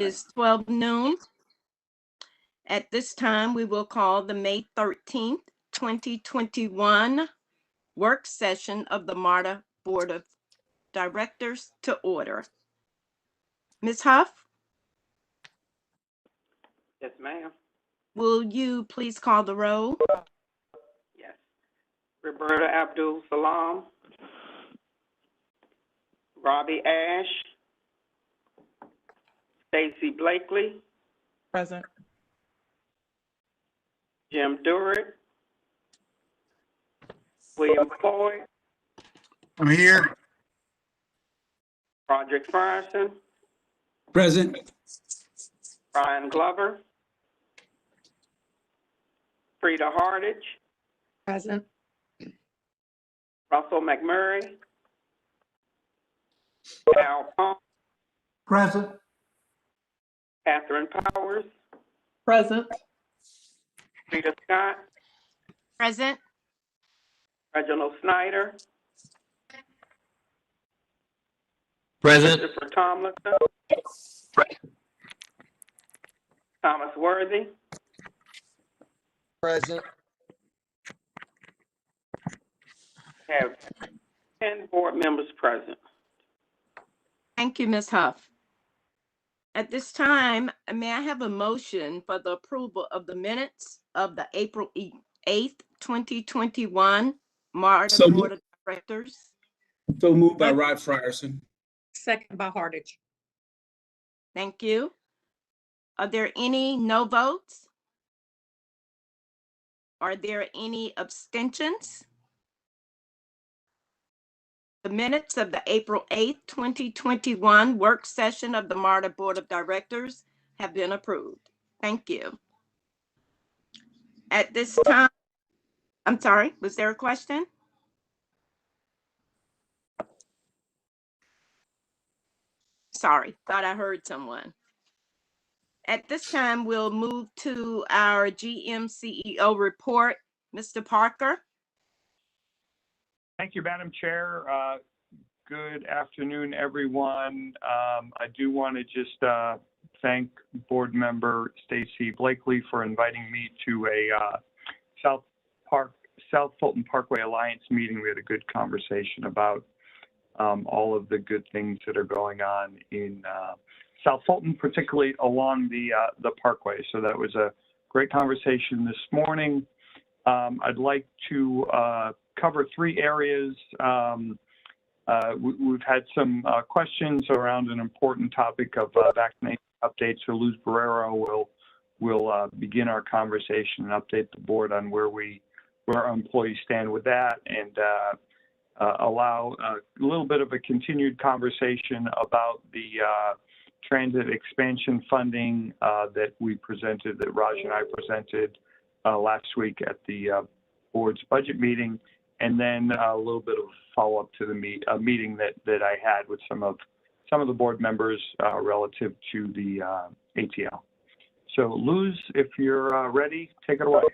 is 12 noon. At this time, we will call the May 13th, 2021 work session of the MARTA Board of Directors to order. Ms. Huff, Yes, ma'am. will you please call the roll? Yes. Roberta Abdul Salam. Robbie Ash. Stacy Blakely. Present. Jim Durrett. William Floyd. I'm here. Roderick Frierson. Present. Brian Glover. Frida Hardage. Present. Russell McMurray. Al Pump. Present. Catherine Powers. Present. Rita Scott. Present. Reginald Snyder. Present. Christopher Tomlinson. Thomas Worthy. Present. Have 10 board members present. Thank you, Ms. Huff. At this time, may I have a motion for the approval of the minutes of the April 8th, 2021 MARTA Board of Directors? So moved by Rod Frierson. Second by Hardage. Thank you. Are there any no votes? Are there any abstentions? The minutes of the April 8th, 2021 work session of the MARTA Board of Directors have been approved. Thank you. At this time, I'm sorry, was there a question? Sorry, thought I heard someone. At this time, we'll move to our GM CEO report. Mr. Parker. Thank you, Madam Chair. Good afternoon, everyone. I do want to just thank Board Member Stacy Blakely for inviting me to a South Fulton Parkway Alliance meeting. We had a good conversation about all of the good things that are going on in South Fulton, particularly along the Parkway. So that was a great conversation this morning. I'd like to cover three areas. We've had some questions around an important topic of vaccination updates. So Luz Barrero will begin our conversation and update the board on where our employees stand with that, and allow a little bit of a continued conversation about the transit expansion funding that we presented, that Raj and I presented last week at the board's budget meeting, and then a little bit of follow-up to the meeting that I had with some of the board members relative to the ATL. So Luz, if you're ready, take it away.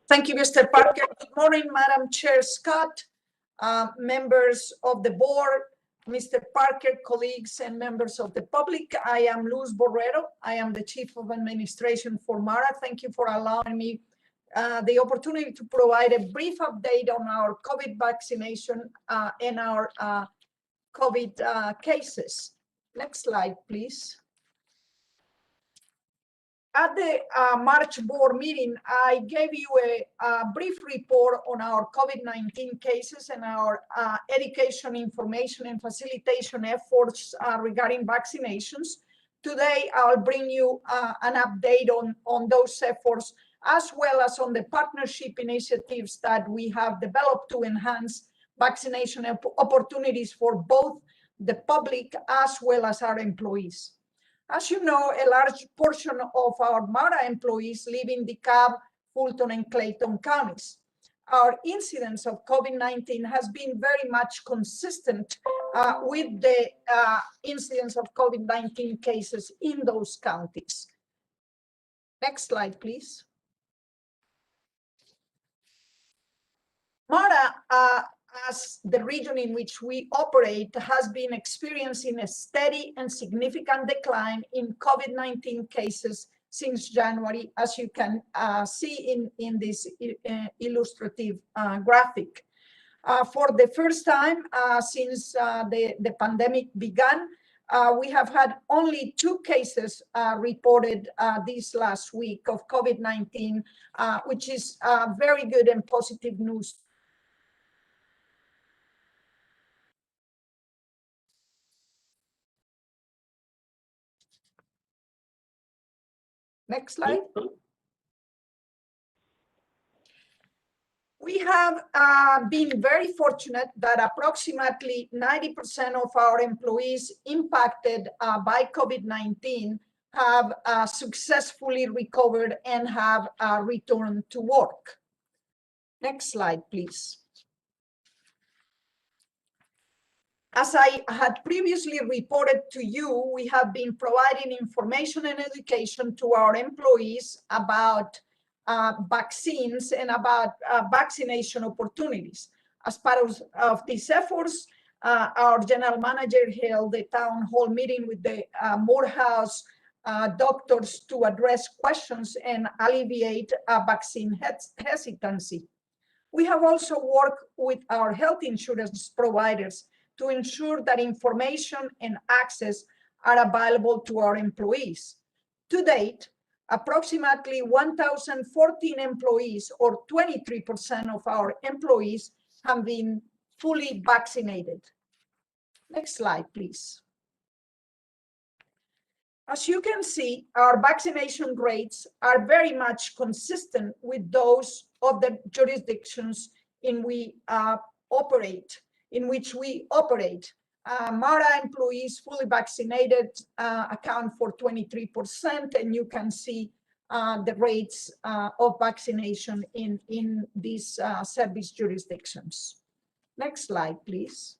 Thank you, Mr. Parker. Good morning, Madam Chair Scott, members of the board, Mr. Parker, colleagues, and members of the public. I am Luz Borrero. I am the Chief of Administration for MARTA. Thank you for allowing me the opportunity to provide a brief update on our COVID vaccination and our COVID cases. Next slide, please. At the March board meeting, I gave you a brief report on our COVID-19 cases and our education, information, and facilitation efforts regarding vaccinations. Today, I'll bring you an update on those efforts, as well as on the partnership initiatives that we have developed to enhance vaccination opportunities for both the public as well as our employees. As you know, a large portion of our MARTA employees live in DeKalb, Fulton, and Clayton counties. Our incidence of COVID-19 has been very much consistent with the incidence of COVID-19 cases in those counties. Next slide, please. MARTA as the region in which we operate has been experiencing a steady and significant decline in COVID-19 cases since January, as you can see in this illustrative graphic. For the first time since the pandemic began, we have had only 2 cases reported this last week of COVID-19, which is very good and positive news. Next slide. We have been very fortunate that approximately 90% of our employees impacted by COVID-19 have successfully recovered and have returned to work. Next slide, please. As I had previously reported to you, we have been providing information and education to our employees about vaccines and about vaccination opportunities. As part of these efforts, our general manager held a town hall meeting with the Morehouse doctors to address questions and alleviate vaccine hesitancy. We have also worked with our health insurance providers to ensure that information and access are available to our employees. To date, approximately 1,014 employees, or 23% of our employees, have been fully vaccinated. Next slide, please. As you can see, our vaccination rates are very much consistent with those of the jurisdictions in which we operate. MARTA employees fully vaccinated account for 23%, and you can see the rates of vaccination in these service jurisdictions. Next slide, please.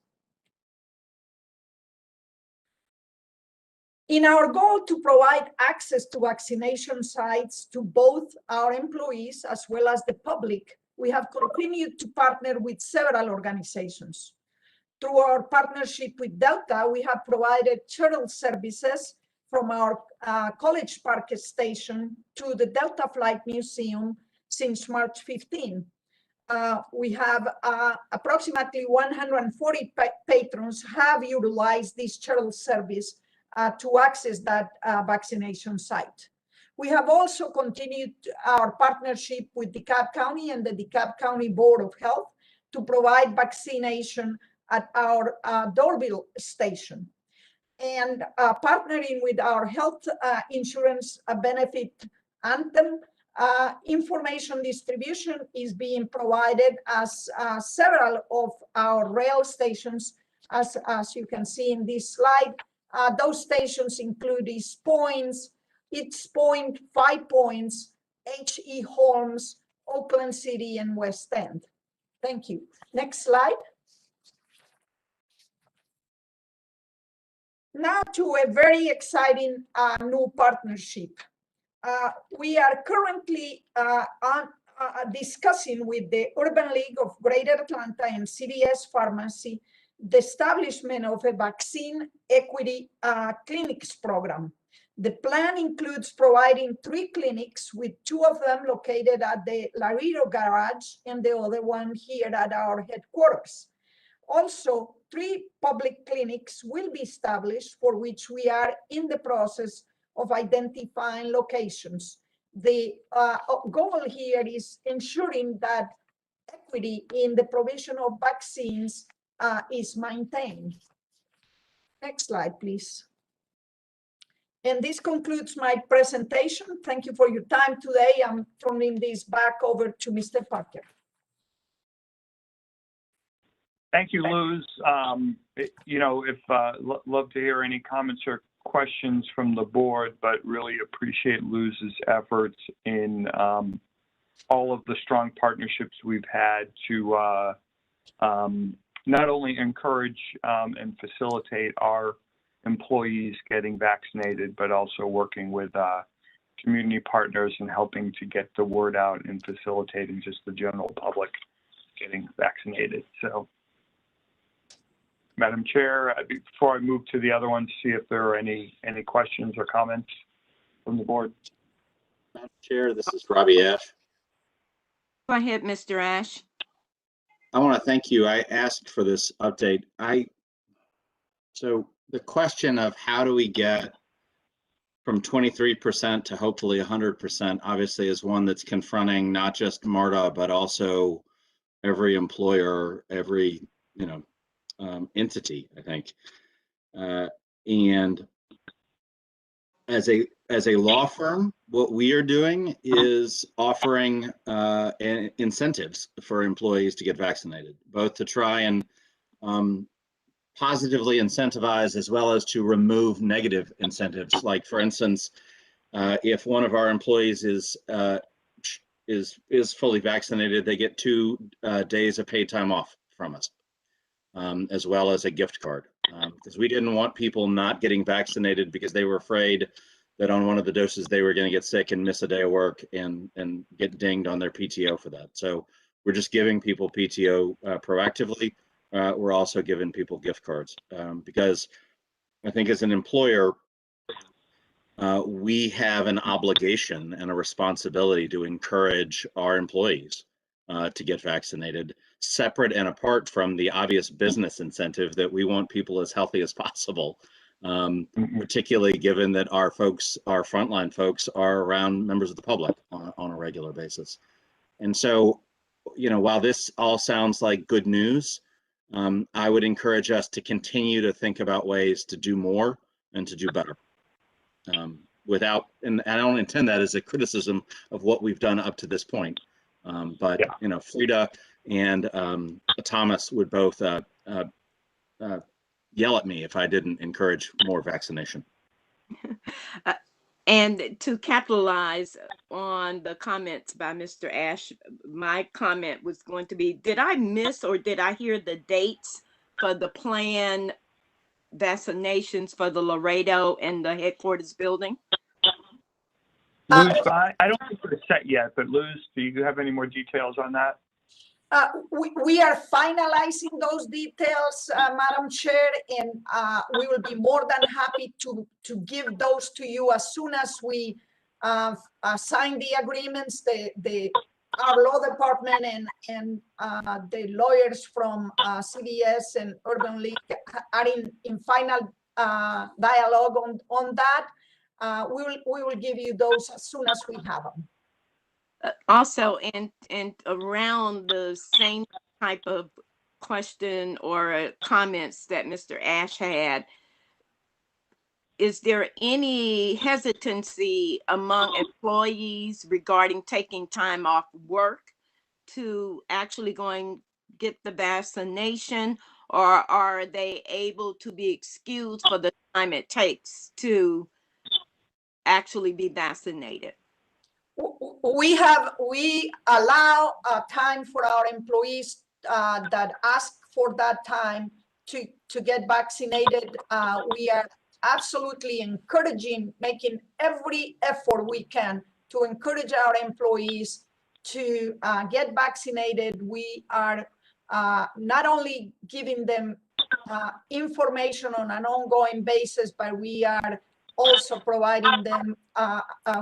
In our goal to provide access to vaccination sites to both our employees as well as the public, we have continued to partner with several organizations. Through our partnership with Delta, we have provided shuttle services from our College Park station to the Delta Flight Museum since March 15. We have approximately 140 patrons have utilized this shuttle service to access that vaccination site. We have also continued our partnership with DeKalb County and the DeKalb County Board of Health to provide vaccination at our Dorville station. And partnering with our health insurance benefit Anthem, information distribution is being provided as several of our rail stations, as you can see in this slide. Those stations include East Points, Five Points, H.E. Holmes, Oakland City, and West End. Thank you. Next slide. Now to a very exciting new partnership. We are currently discussing with the Urban League of Greater Atlanta and CVS Pharmacy the establishment of a vaccine equity clinics program. The plan includes providing 3 clinics, with 2 of them located at the Laredo garage and the other one here at our headquarters. Also, 3 public clinics will be established, for which we are in the process of identifying locations. The goal here is ensuring that equity in the provision of vaccines is maintained. Next slide, please. And this concludes my presentation. Thank you for your time today. I'm turning this back over to Mr. Parker. Thank you, Luz. Love to hear any comments or questions from the board, but really appreciate Luz's efforts in all of the strong partnerships we've had to not only encourage and facilitate our employees getting vaccinated, but also working with community partners and helping to get the word out and facilitating just the general public getting vaccinated. So Madam Chair, before I move to the other one, see if there are any questions or comments from the board. Madam Chair, this is Robbie Ash. Go ahead, Mr. Ash. I want to thank you. I asked for this update. So the question of how do we get from 23% to hopefully 100% obviously is one that's confronting not just MARTA, but also every employer, every, entity, I think. And as a law firm, what we are doing is offering incentives for employees to get vaccinated, both to try and positively incentivize as well as to remove negative incentives. Like, for instance, if one of our employees is fully vaccinated, they get 2 days of paid time off from us, as well as a gift card. Because we didn't want people not getting vaccinated because they were afraid that on one of the doses they were going to get sick and miss a day of work and get dinged on their PTO for that. So we're just giving people PTO proactively. We're also giving people gift cards because I think as an employer, we have an obligation and a responsibility to encourage our employees to get vaccinated, separate and apart from the obvious business incentive that we want people as healthy as possible, particularly given that our frontline folks are around members of the public on a regular basis. And so, while this all sounds like good news, I would encourage us to continue to think about ways to do more and to do better. And I don't intend that as a criticism of what we've done up to this point. But yeah. Frida and Thomas would both yell at me if I didn't encourage more vaccination. And to capitalize on the comments by Mr. Ash, my comment was going to be, did I miss or did I hear the dates for the planned vaccinations for the Laredo and the headquarters building? Luz, I don't think it's set yet, but Luz, do you have any more details on that? We are finalizing those details, Madam Chair, and we will be more than happy to give those to you as soon as we sign the agreements. Our law department and the lawyers from CVS and Urban League are in final dialogue on that. We will give you those as soon as we have them. Also, and around the same type of question or comments that Mr. Ash had, is there any hesitancy among employees regarding taking time off work to actually going get the vaccination, or are they able to be excused for the time it takes to actually be vaccinated? We allow time for our employees that ask for that time to get vaccinated. We are absolutely encouraging, making every effort we can to encourage our employees to get vaccinated. We are not only giving them information on an ongoing basis, but we are also providing them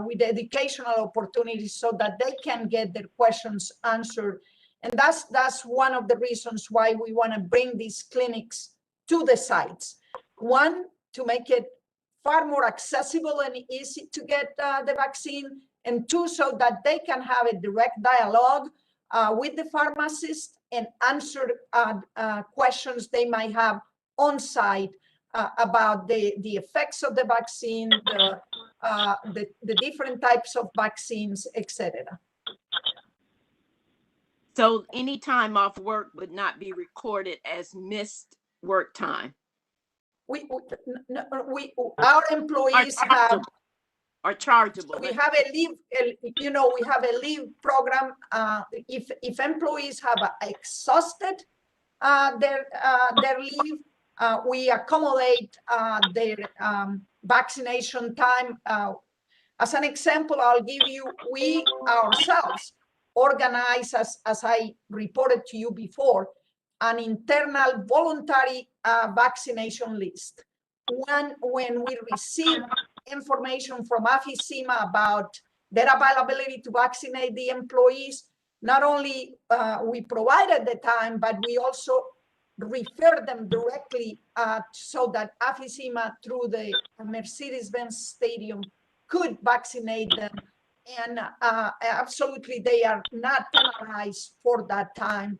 with educational opportunities so that they can get their questions answered. And that's one of the reasons why we want to bring these clinics to the sites. One, to make it far more accessible and easy to get the vaccine. And two, so that they can have a direct dialogue with the pharmacist and answer questions they might have on site about the effects of the vaccine, the different types of vaccines, etc. So any time off work would not be recorded as missed work time? Our employees are chargeable. We have a leave, we have a leave program. If employees have exhausted their leave, we accommodate their vaccination time. As an example, I'll give you, we ourselves organize, as I reported to you before, an internal voluntary vaccination list. When we receive information from AFICIMA about their availability to vaccinate the employees, not only we provided the time, but we also refer them directly so that AFICIMA through the Mercedes-Benz Stadium could vaccinate them. And absolutely, they are not penalized for that time.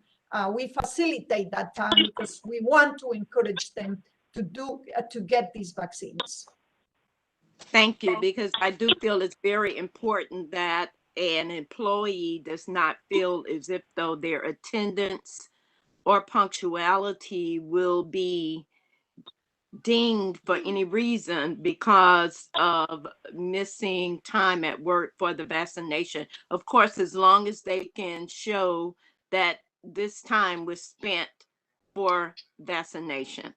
We facilitate that time because we want to encourage them to get these vaccines. Thank you, because I do feel it's very important that an employee does not feel as if though their attendance or punctuality will be dinged for any reason because of missing time at work for the vaccination. Of course, as long as they can show that this time was spent for vaccination.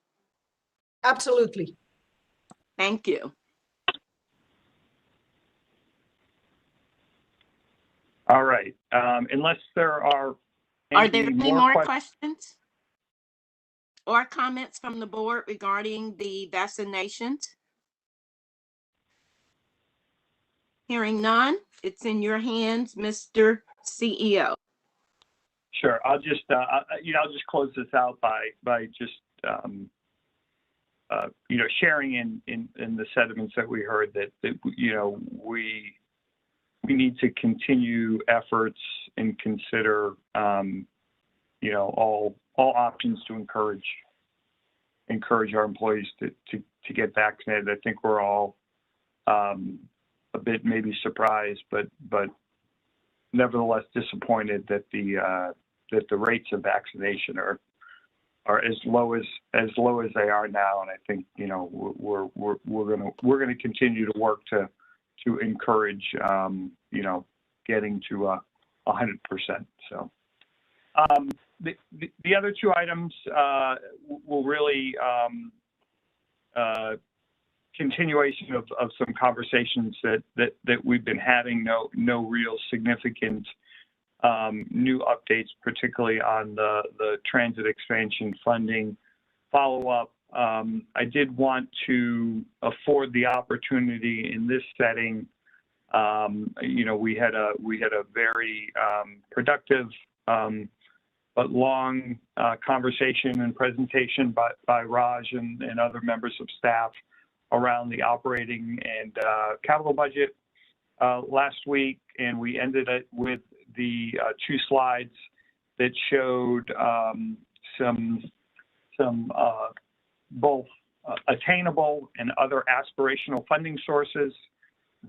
Absolutely. Thank you. All right. Unless there are Are there any more questions? questions or comments from the board regarding the vaccinations? Hearing none, it's in your hands, Mr. CEO. Sure. I'll just close this out by just sharing in the sentiments that we heard that we need to continue efforts and consider all options to encourage our employees to get vaccinated. I think we're all a bit maybe surprised, but nevertheless disappointed that the rates of vaccination are as low as they are now. And I think we're gonna continue to work to encourage getting to 100%. So the other two items will really continuation of some conversations that we've been having. No real significant new updates, particularly on the transit expansion funding follow-up. I did want to afford the opportunity in this setting. We had a very productive but long conversation and presentation by Raj and other members of staff around the operating and capital budget last week, and we ended it with the two slides that showed some both attainable and other aspirational funding sources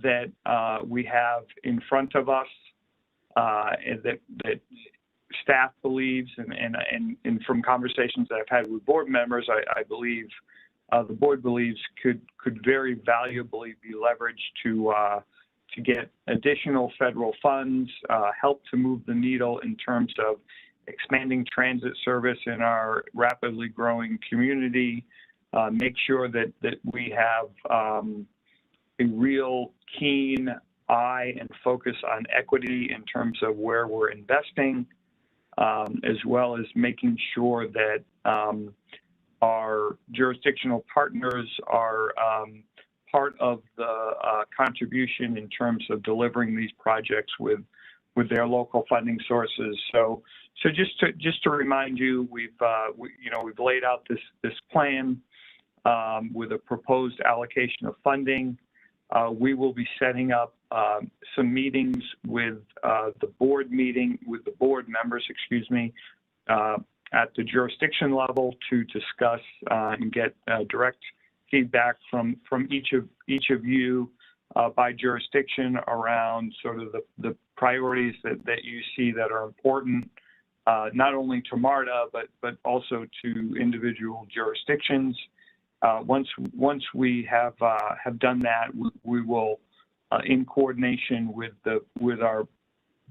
that we have in front of us, and that staff believes, and from conversations that I've had with board members, I believe the board believes could very valuably be leveraged to get additional federal funds, help to move the needle in terms of expanding transit service in our rapidly growing community, make sure that we have a real keen eye and focus on equity in terms of where we're investing, as well as making sure that our jurisdictional partners are part of the contribution in terms of delivering these projects with their local funding sources. So just to remind you, we've laid out this plan with a proposed allocation of funding. We will be setting up some meetings with the board members, at the jurisdiction level to discuss and get direct feedback from each of you by jurisdiction around sort of the priorities that you see that are important, not only to MARTA, but also to individual jurisdictions. Once we have done that, we will, in coordination with our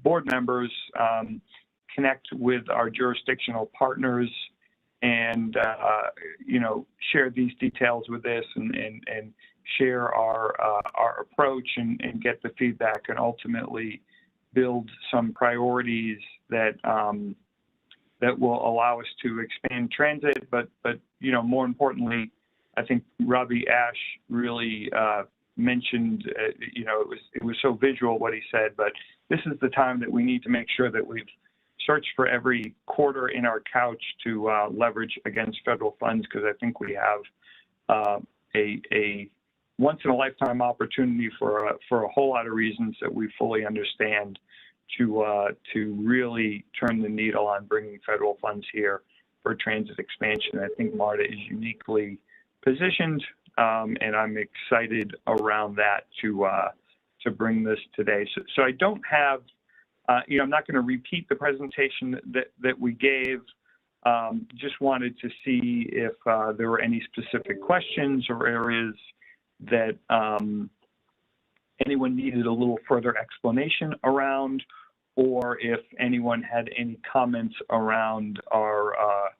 board members, connect with our jurisdictional partners and share these details with this and share our approach and get the feedback, and ultimately build some priorities that that will allow us to expand transit. But more importantly, I think Robbie Ash really mentioned, it was so visual what he said, but this is the time that we need to make sure that we've searched for every quarter in our couch to leverage against federal funds, because I think we have a once in a lifetime opportunity for a whole lot of reasons that we fully understand to really turn the needle on bringing federal funds here for transit expansion. I think MARTA is uniquely positioned, and I'm excited around that to bring this today. So I don't have, I'm not going to repeat the presentation that we gave. Just wanted to see if there were any specific questions or areas that anyone needed a little further explanation around, or if anyone had any comments around our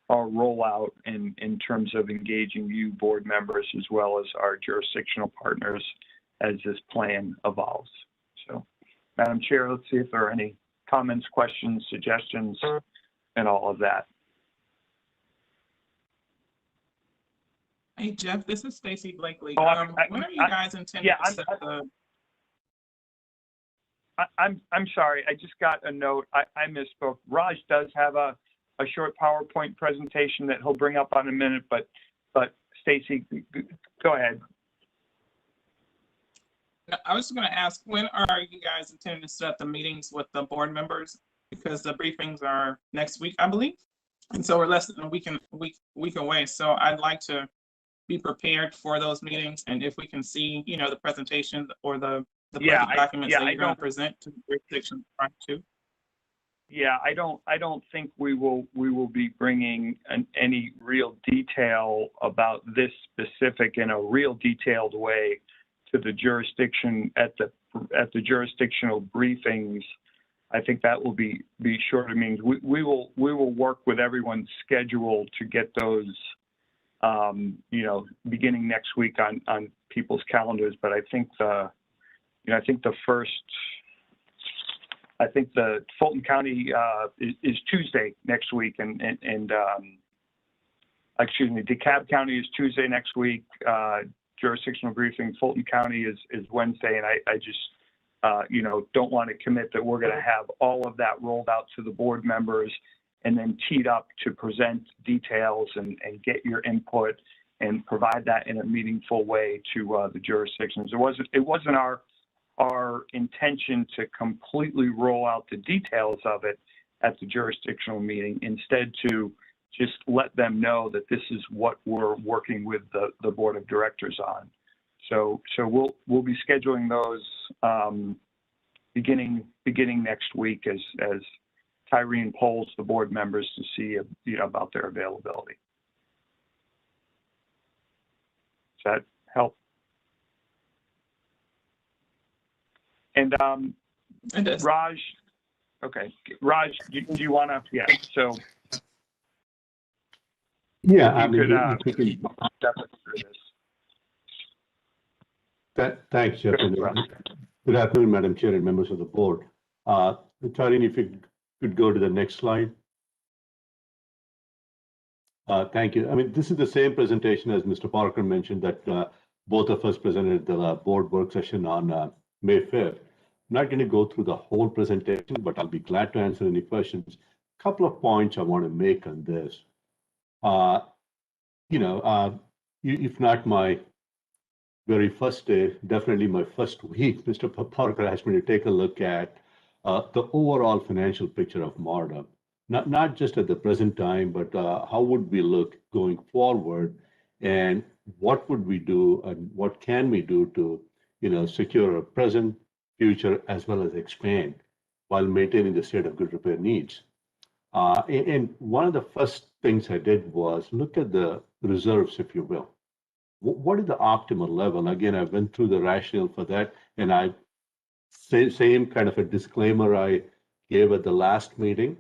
rollout in terms of engaging you board members as well as our jurisdictional partners as this plan evolves. So, Madam Chair, let's see if there are any comments, questions, suggestions, and all of that. Hey, Jeff, this is Stacy Blakely. Oh, when are you guys intending to set the... I'm sorry, I just got a note. I misspoke. Raj does have a short PowerPoint presentation that he'll bring up on a minute, but Stacy, go ahead. I was going to ask, when are you guys intending to set up the meetings with the board members? Because the briefings are next week, I believe. And so we're less than a week away. So I'd like to be prepared for those meetings. And if we can see, the presentation or the documents that you're going to present to the jurisdiction prior to. Yeah, I don't think we will be bringing any real detail about this specific in a real detailed way to the jurisdiction at the jurisdictional briefings. I think that will be shorter meetings. We will work with everyone's schedule to get those, beginning next week on people's calendars. But I think I think the Fulton County is Tuesday next week, and excuse me, DeKalb County is Tuesday next week. Jurisdictional briefing, Fulton County is Wednesday, and I just don't want to commit that we're going to have all of that rolled out to the board members and then teed up to present details and get your input and provide that in a meaningful way to the jurisdictions. It wasn't our intention to completely roll out the details of it at the jurisdictional meeting, instead to just let them know that this is what we're working with the board of directors on. So we'll be scheduling those beginning next week as Tyrene polls the board members to see about their availability. Does that help? And Raj, okay, Raj, do you want to? Yeah. So. Yeah, I mean, we could thanks, Jeff. Good afternoon, Madam Chair and members of the board. Tyrene, if you could go to the next slide. Thank you. I mean, this is the same presentation as Mr. Parker mentioned that both of us presented at the board work session on May 5th. I'm not going to go through the whole presentation, but I'll be glad to answer any questions. A couple of points I want to make on this. If not my very first day, definitely my first week, Mr. Parker asked me to take a look at the overall financial picture of MARTA, not just at the present time, but how would we look going forward, and what would we do, and what can we do to, secure our present, future, as well as expand while maintaining the state of good repair needs. And one of the first things I did was look at the reserves, if you will. What is the optimal level? Again, I went through the rationale for that, and I same kind of a disclaimer I gave at the last meeting.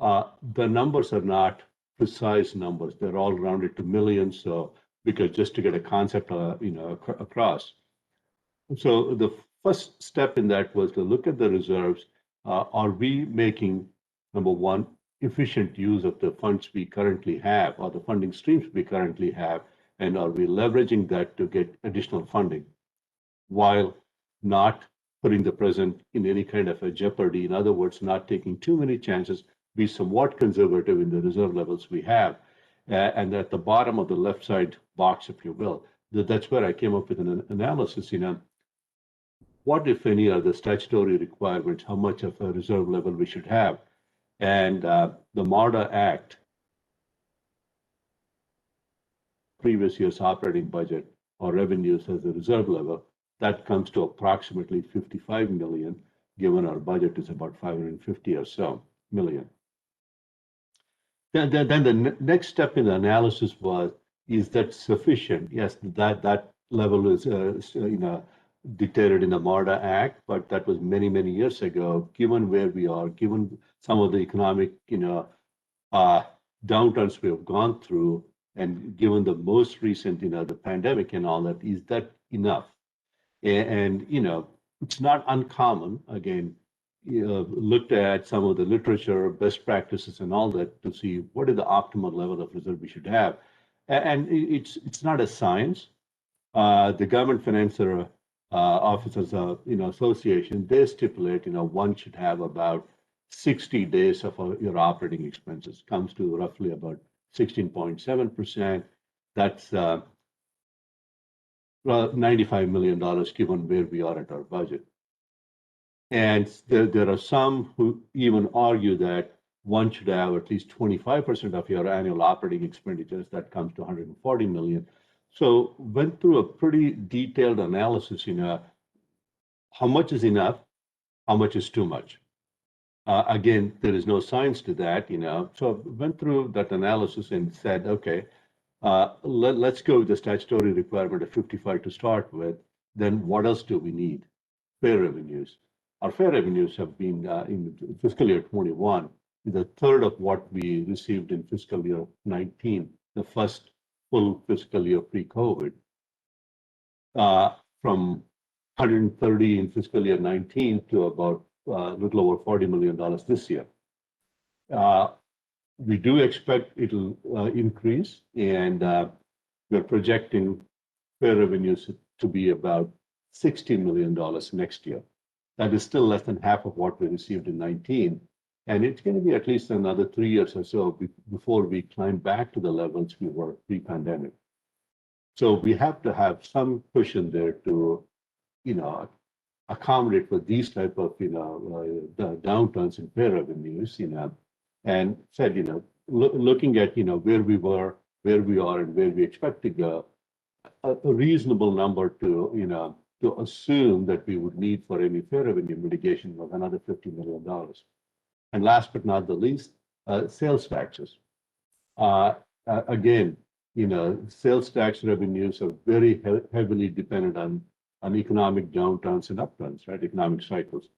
The numbers are not precise numbers; they're all rounded to millions. So, because just to get a concept, across. So the first step in that was to look at the reserves. Are we making, number one, efficient use of the funds we currently have or the funding streams we currently have, and are we leveraging that to get additional funding while not putting the present in any kind of a jeopardy? In other words, not taking too many chances, be somewhat conservative in the reserve levels we have. And at the bottom of the left side box, if you will, that's where I came up with an analysis, what, if any, are the statutory requirements, how much of a reserve level we should have. And the MARTA Act, previous year's operating budget or revenues as a reserve level, that comes to approximately 55 million, given our budget is about 550 or so million. Then the next step in the analysis was, is that sufficient? Yes, that level is dictated in the MARTA Act, but that was many, many years ago. Given where we are, given some of the economic downturns we have gone through, and given the most recent, the pandemic and all that, is that enough? And it's not uncommon, again, looked at some of the literature, best practices and all that to see what is the optimal level of reserve we should have. And it's not a science. The Government Financier Officers Association, they stipulate, one should have about 60 days of your operating expenses, comes to roughly about 16.7%. That's $95 million given where we are at our budget. And there are some who even argue that one should have at least 25% of your annual operating expenditures. That comes to 140 million. So went through a pretty detailed analysis, how much is enough, how much is too much. Again, there is no science to that, So went through that analysis and said, okay, let's go with the statutory requirement of 55 to start with. Then what else do we need? Fair revenues. Our fair revenues have been in fiscal year 21, a third of what we received in fiscal year 19, the first full fiscal year pre-COVID, from 130 in fiscal year 19 to about a little over $40 million this year. We do expect it'll increase, and we're projecting fair revenues to be about $60 million next year. That is still less than half of what we received in 19. And it's going to be at least another 3 years or so before we climb back to the levels we were pre-pandemic. So we have to have some cushion there to, accommodate for these type of, the downturns in fair revenues, and said, looking at, where we were, where we are, and where we expect to go, a reasonable number to, to assume that we would need for any fair revenue mitigation was another $50 million. And last but not the least, sales taxes. Again, sales tax revenues are very heavily dependent on economic downturns and upturns, right? Economic cycles.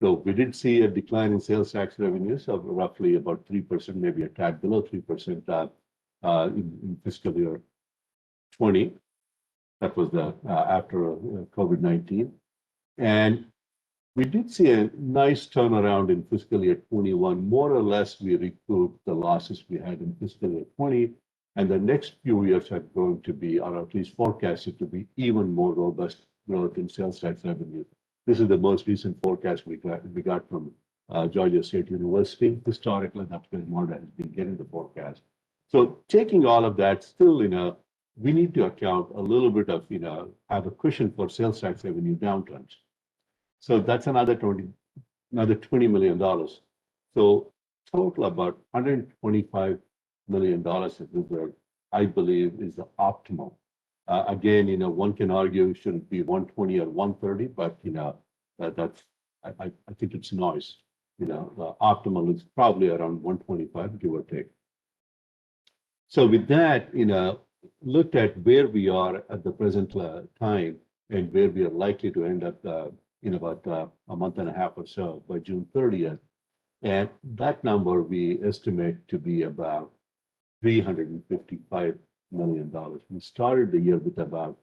So we did see a decline in sales tax revenues of roughly about 3%, maybe a tad below 3% in fiscal year 20. That was the after COVID-19. And we did see a nice turnaround in fiscal year 21. More or less, we recouped the losses we had in fiscal year 20. And the next few years are going to be, or at least forecasted to be, even more robust growth in sales tax revenue. This is the most recent forecast we got from Georgia State University. Historically, that's where MARTA has been getting the forecast. So taking all of that, still, we need to account a little bit of, have a cushion for sales tax revenue downturns. So that's another $20 million. So total about $125 million of reserve, I believe, is the optimal. Again, one can argue should it be 120 or 130, but that's I think it's noise. The optimal is probably around 125, give or take. So with that, looked at where we are at the present time and where we are likely to end up in about a month and a half or so by June 30th. And that number we estimate to be about $355 million. We started the year with about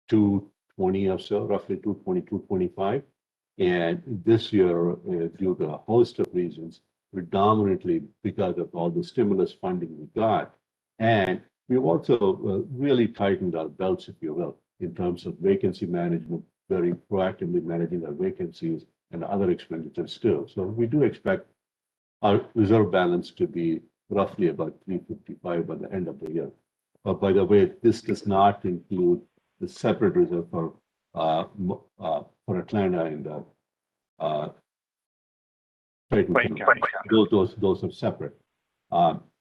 220 or so, roughly 220, 225. And this year, due to a host of reasons, predominantly because of all the stimulus funding we got. And we've also really tightened our belts, if you will, in terms of vacancy management, very proactively managing our vacancies and other expenditures too. So we do expect our reserve balance to be roughly about 355 by the end of the year. But by the way, this does not include the separate reserve for Atlanta and Triton County. Those are separate.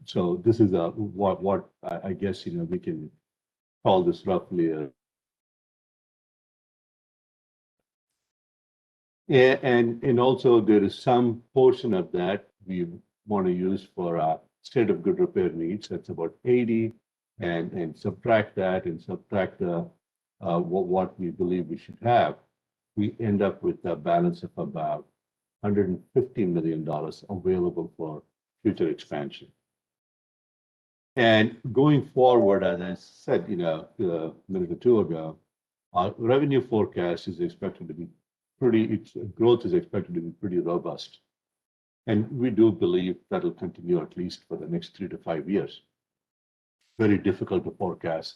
So this is what I guess we can call this roughly a. And also there is some portion of that we want to use for state of good repair needs. That's about 80, and subtract that and subtract what we believe we should have. We end up with a balance of about $150 million available for future expansion. And going forward, as I said, a minute or two ago, our revenue forecast is expected to be its growth is expected to be pretty robust. And we do believe that'll continue at least for the next 3 to 5 years. Very difficult to forecast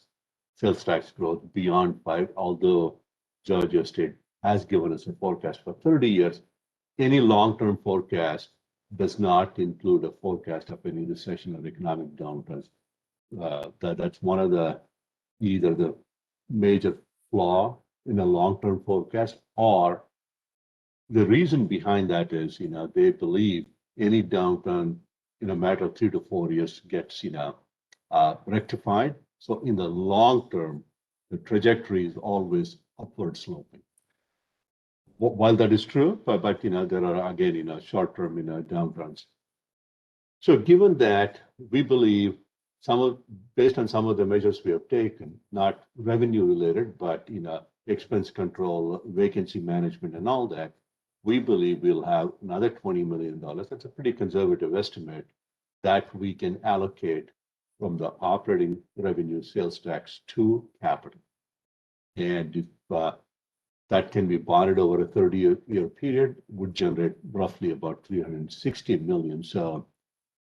sales tax growth beyond 5, although Georgia State has given us a forecast for 30 years. Any long-term forecast does not include a forecast of any recession or economic downturns. That's one of either the major flaw in a long-term forecast, or the reason behind that is, they believe any downturn in a matter of 3 to 4 years gets, rectified. So in the long term, the trajectory is always upward sloping. While that is true, but there are again, short-term, downturns. So given that, we believe based on some of the measures we have taken, not revenue related, but expense control, vacancy management, and all that, we believe we'll have another $20 million. That's a pretty conservative estimate that we can allocate from the operating revenue sales tax to capital. And if that can be bonded over a 30-year period, would generate roughly about $360 million. So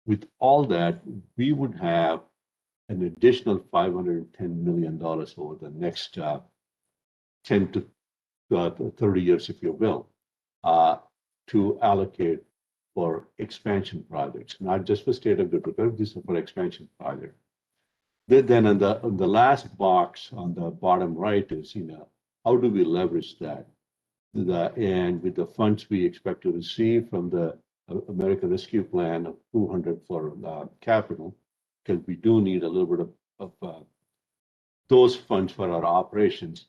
with all that, we would have an additional $510 million over the next 10 to 30 years, if you will, to allocate for expansion projects, not just for state of good repair, this is for expansion project. Then on the last box on the bottom right is, how do we leverage that? And with the funds we expect to receive from the American Rescue Plan of $200 for capital, because we do need a little bit of those funds for our operations.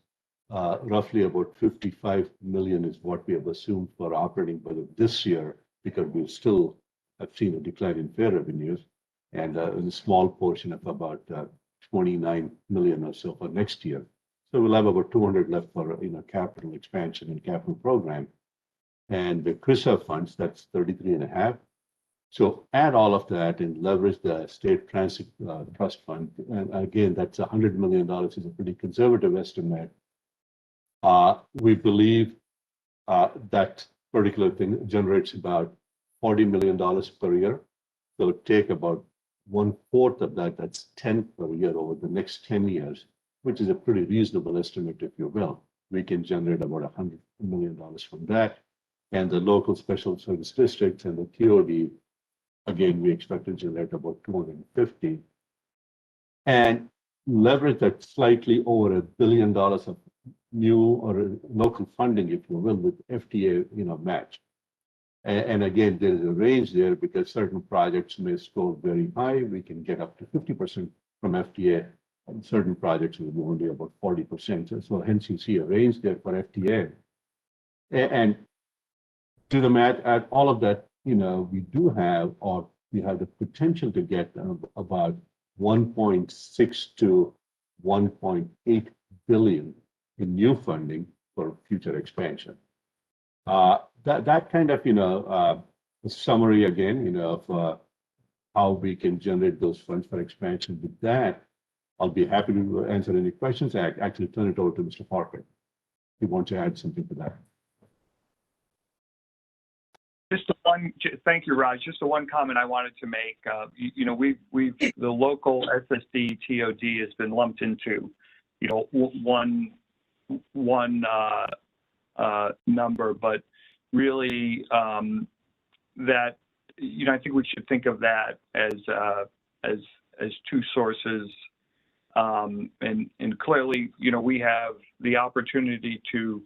Roughly about $55 million is what we have assumed for operating budget this year, because we still have seen a decline in fare revenues, and a small portion of about $29 million or so for next year. So we'll have about $200 left for capital expansion and capital program. And the CRISA funds, that's 33.5. So add all of that and leverage the state transit trust fund. And again, that's $100 million is a pretty conservative estimate. We believe that particular thing generates about $40 million per year. So take about 1/4 of that, that's 10 per year over the next 10 years, which is a pretty reasonable estimate, if you will. We can generate about $100 million from that. And the local special service districts and the TOD, again, we expect to generate about 250. And leverage that slightly over $1 billion of new or local funding, if you will, with FDA, match. And again, there is a range there because certain projects may score very high. We can get up to 50% from FDA, and certain projects will be only about 40%. So hence you see a range there for FDA. And to the math, at all of that, we do have, or we have the potential to get about 1.6 to 1.8 billion in new funding for future expansion. That kind of, summary again, of how we can generate those funds for expansion. With that, I'll be happy to answer any questions. I actually turn it over to Mr. Parker. If you want to add something to that. Just thank you, Raj. Just the one comment I wanted to make. The local SSD TOD has been lumped into, one number, but really that I think we should think of that as two sources, and clearly we have the opportunity to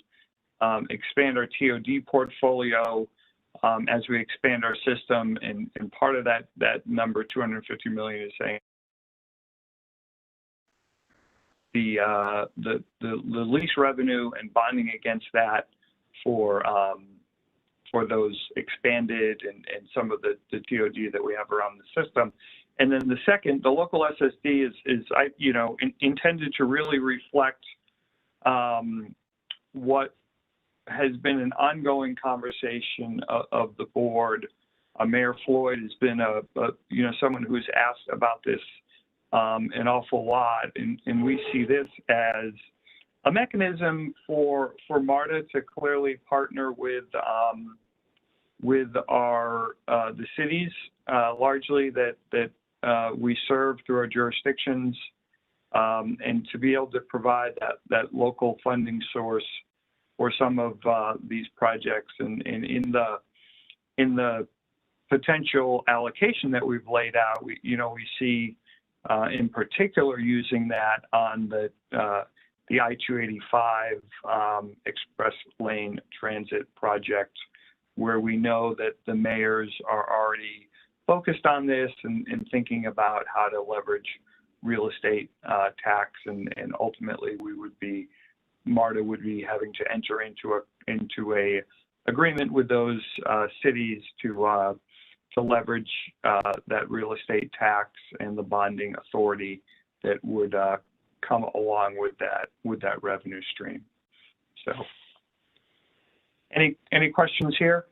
expand our TOD portfolio as we expand our system, and part of that number, 250 million, is saying the lease revenue and bonding against that for those expanded and some of the TOD that we have around the system. And then the second, the local SSD is intended to really reflect what has been an ongoing conversation of the board. Mayor Floyd has been someone who's asked about this an awful lot, and we see this as a mechanism for MARTA to clearly partner with our the cities largely that we serve through our jurisdictions, and to be able to provide that local funding source for some of these projects. And in the potential allocation that we've laid out, we see in particular using that on the I-285 express lane transit project, where we know that the mayors are already focused on this and thinking about how to leverage real estate tax, and ultimately MARTA would be having to enter into a agreement with those cities to leverage that real estate tax and the bonding authority that would come along with that revenue stream. So, any questions here?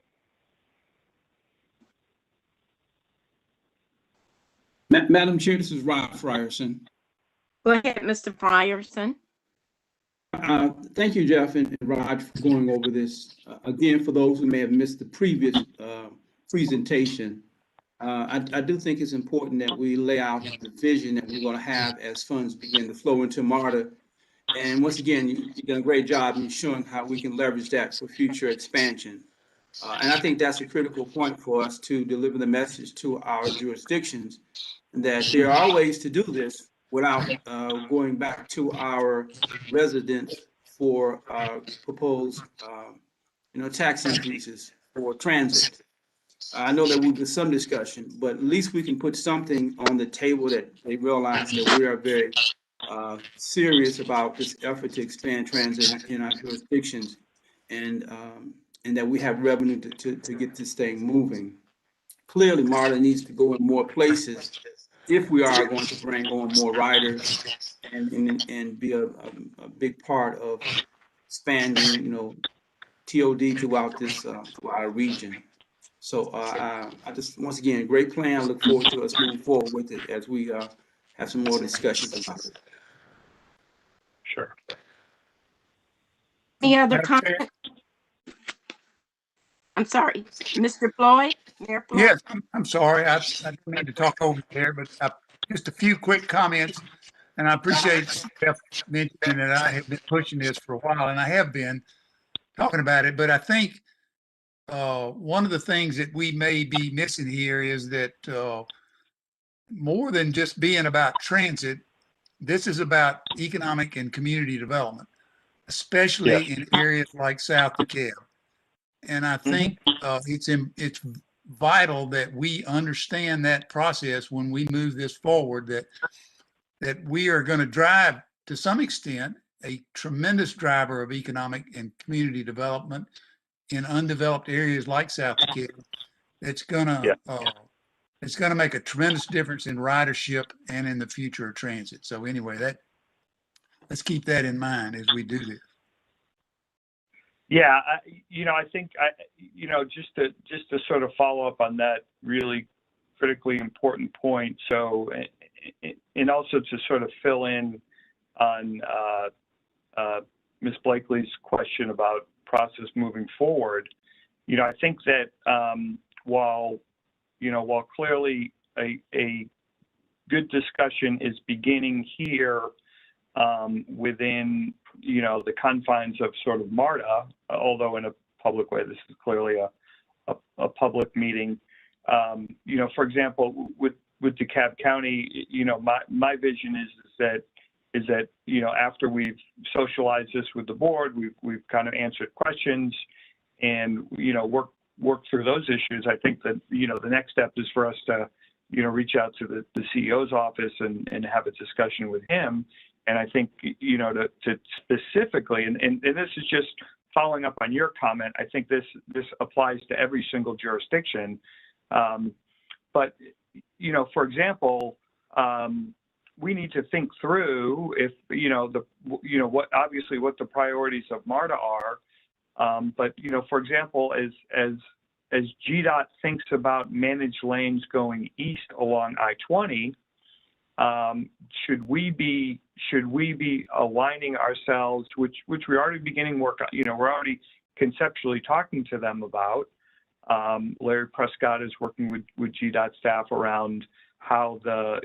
Madam Chair, this is Rob Frierson. Go ahead, Mr. Frierson. Thank you, Jeff and Raj, for going over this. Again, for those who may have missed the previous presentation, I do think it's important that we lay out the vision that we're going to have as funds begin to flow into MARTA. And once again, you've done a great job in showing how we can leverage that for future expansion. And I think that's a critical point for us to deliver the message to our jurisdictions, that there are ways to do this without going back to our residents for proposed tax increases for transit. I know there will be some discussion, but at least we can put something on the table that they realize that we are very serious about this effort to expand transit in our jurisdictions, and that we have revenue to get this thing moving. Clearly, MARTA needs to go in more places if we are going to bring on more riders and be a big part of expanding, TOD throughout this our region. So I just, once again, great plan. I look forward to us moving forward with it as we have some more discussions about it. Sure. Any other comment? I'm sorry, Mr. Floyd, Mayor Floyd? Yes, I'm sorry. I didn't mean to talk over there, but just a few quick comments. And I appreciate Jeff mentioning that I have been pushing this for a while, and I have been talking about it. But I think one of the things that we may be missing here is that more than just being about transit, this is about economic and community development, especially in areas like South DeKalb. And I think it's vital that we understand that process when we move this forward, that we are going to drive, to some extent, a tremendous driver of economic and community development in undeveloped areas like South DeKalb. It's going to make a tremendous difference in ridership and in the future of transit. So anyway, let's keep that in mind as we do this. Yeah, I think just to sort of follow up on that really critically important point. So, and also to sort of fill in on Ms. Blakely's question about process moving forward. I think that while clearly a good discussion is beginning here within, the confines of sort of MARTA, although in a public way, this is clearly a public meeting. For example, with DeKalb County, my vision is that after we've socialized this with the board, we've kind of answered questions and work through those issues. I think that the next step is for us to reach out to the CEO's office and have a discussion with him. And I think to specifically, and this is just following up on your comment, I think this applies to every single jurisdiction. But for example, we need to think through if what the priorities of MARTA are. But for example, as GDOT thinks about managed lanes going east along I-20, should we be aligning ourselves, which we're already beginning work on, we're already conceptually talking to them about. Larry Prescott is working with GDOT staff around how the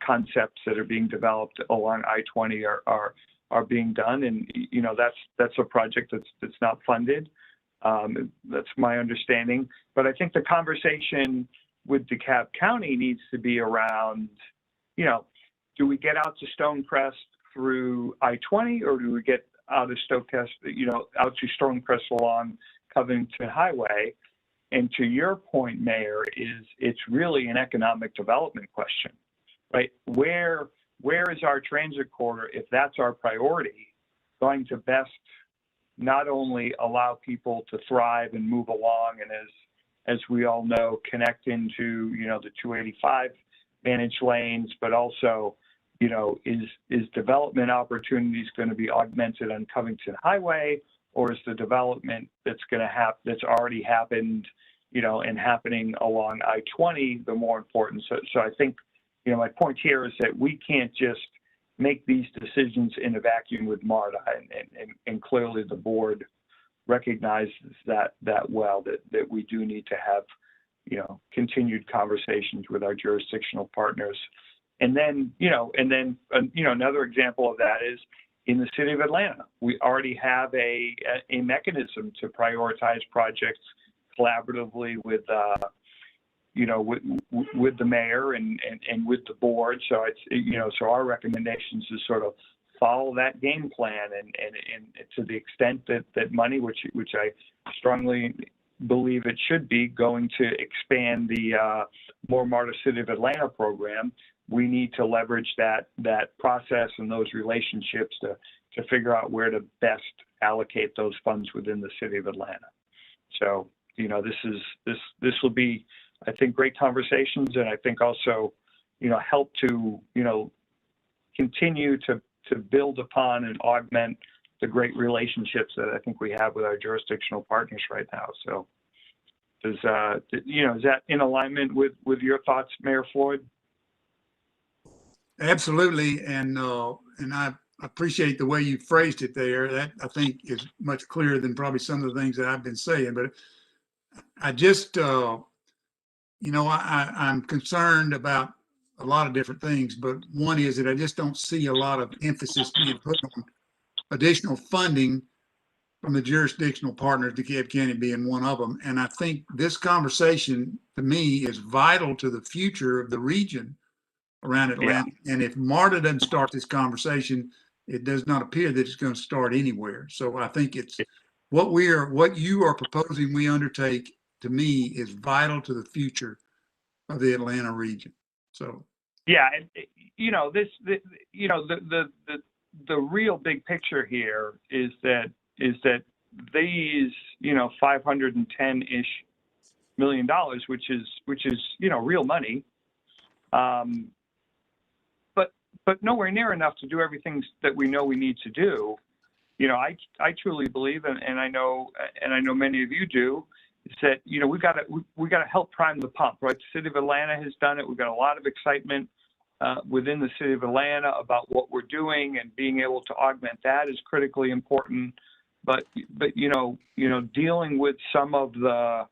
concepts that are being developed along I-20 are being done, and that's a project that's not funded. That's my understanding. But I think the conversation with DeKalb County needs to be around, do we get out to Stonecrest through I-20, or do we get out of Stonecrest, out to Stonecrest along Covington Highway? And to your point, Mayor, it's really an economic development question, right? Where is our transit corridor, if that's our priority, going to best not only allow people to thrive and move along, and as we all know, connect into the 285 managed lanes, but also is development opportunities going to be augmented on Covington Highway, or is the development that's going to happen, that's already happened, and happening along I-20 the more important? So I think my point here is that we can't just make these decisions in a vacuum with MARTA, and clearly the board recognizes that well, that we do need to have continued conversations with our jurisdictional partners. And then another example of that is in the city of Atlanta. We already have a mechanism to prioritize projects collaboratively with the mayor and with the board. So it's so our recommendations is sort of follow that game plan, and to the extent that money, which I strongly believe it should be, going to expand the More MARTA City of Atlanta program, we need to leverage that process and those relationships to figure out where to best allocate those funds within the city of Atlanta. So this will be, I think, great conversations, and I think also help to continue to build upon and augment the great relationships that I think we have with our jurisdictional partners right now. So is that in alignment with your thoughts, Mayor Floyd? Absolutely, and I appreciate the way you phrased it there. That, I think, is much clearer than probably some of the things that I've been saying. But I just, I'm concerned about a lot of different things, but one is that I just don't see a lot of emphasis being put on additional funding from the jurisdictional partners, DeKalb County being one of them. And I think this conversation, to me, is vital to the future of the region around Atlanta. Yeah. And if MARTA doesn't start this conversation, it does not appear that it's going to start anywhere. So I think it's what you are proposing we undertake, to me, is vital to the future of the Atlanta region. So yeah, the real big picture here is that these $510-ish million, which is real money, but nowhere near enough to do everything that we know we need to do. I truly believe, and I know many of you do, is that we got to help prime the pump, right? The city of Atlanta has done it. We've got a lot of excitement within the city of Atlanta about what we're doing, and being able to augment that is critically important. But dealing with some of the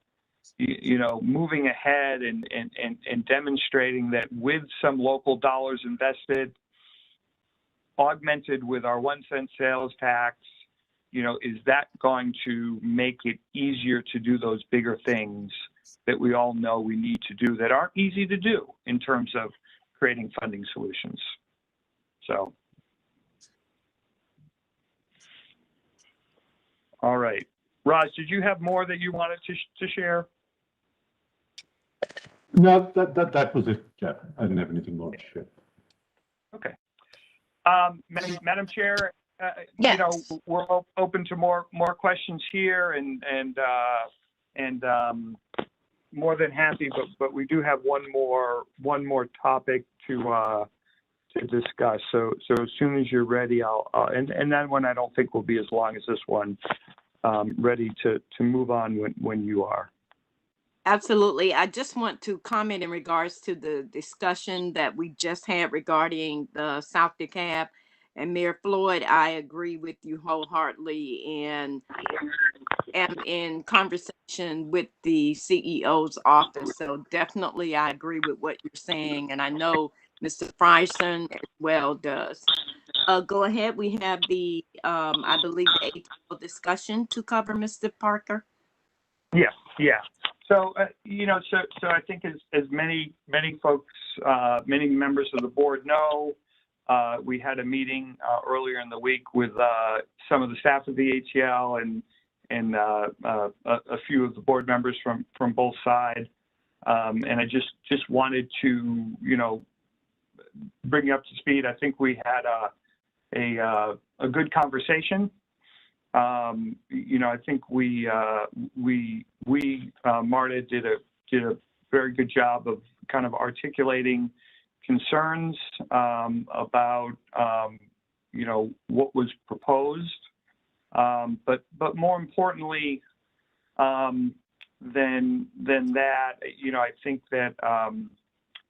moving ahead and demonstrating that with some local dollars invested, augmented with our 1 cent sales tax, is that going to make it easier to do those bigger things that we all know we need to do that aren't easy to do in terms of creating funding solutions? So, all right. Raj, did you have more that you wanted to share? No, that was it, Jeff. I didn't have anything more to share. Okay. Madam Chair, Yes. we're open to more questions here, and more than happy. But we do have one more topic to discuss. So as soon as you're ready, and that one I don't think will be as long as this one. Ready to move on when you are. Absolutely. I just want to comment in regards to the discussion that we just had regarding the South DeKalb. And Mayor Floyd, I agree with you wholeheartedly, and am in conversation with the CEO's office. So definitely I agree with what you're saying. And I know Mr. Frierson as well does. Go ahead. We have the, I believe, the ATL discussion to cover, Mr. Parker. Yeah. So, so I think as many folks, many members of the board know, we had a meeting earlier in the week with some of the staff of the ATL and a few of the board members from both sides. And I just wanted to, bring you up to speed. I think we had a good conversation. I think we MARTA did a very good job of kind of articulating concerns about what was proposed, but more importantly than that, I think that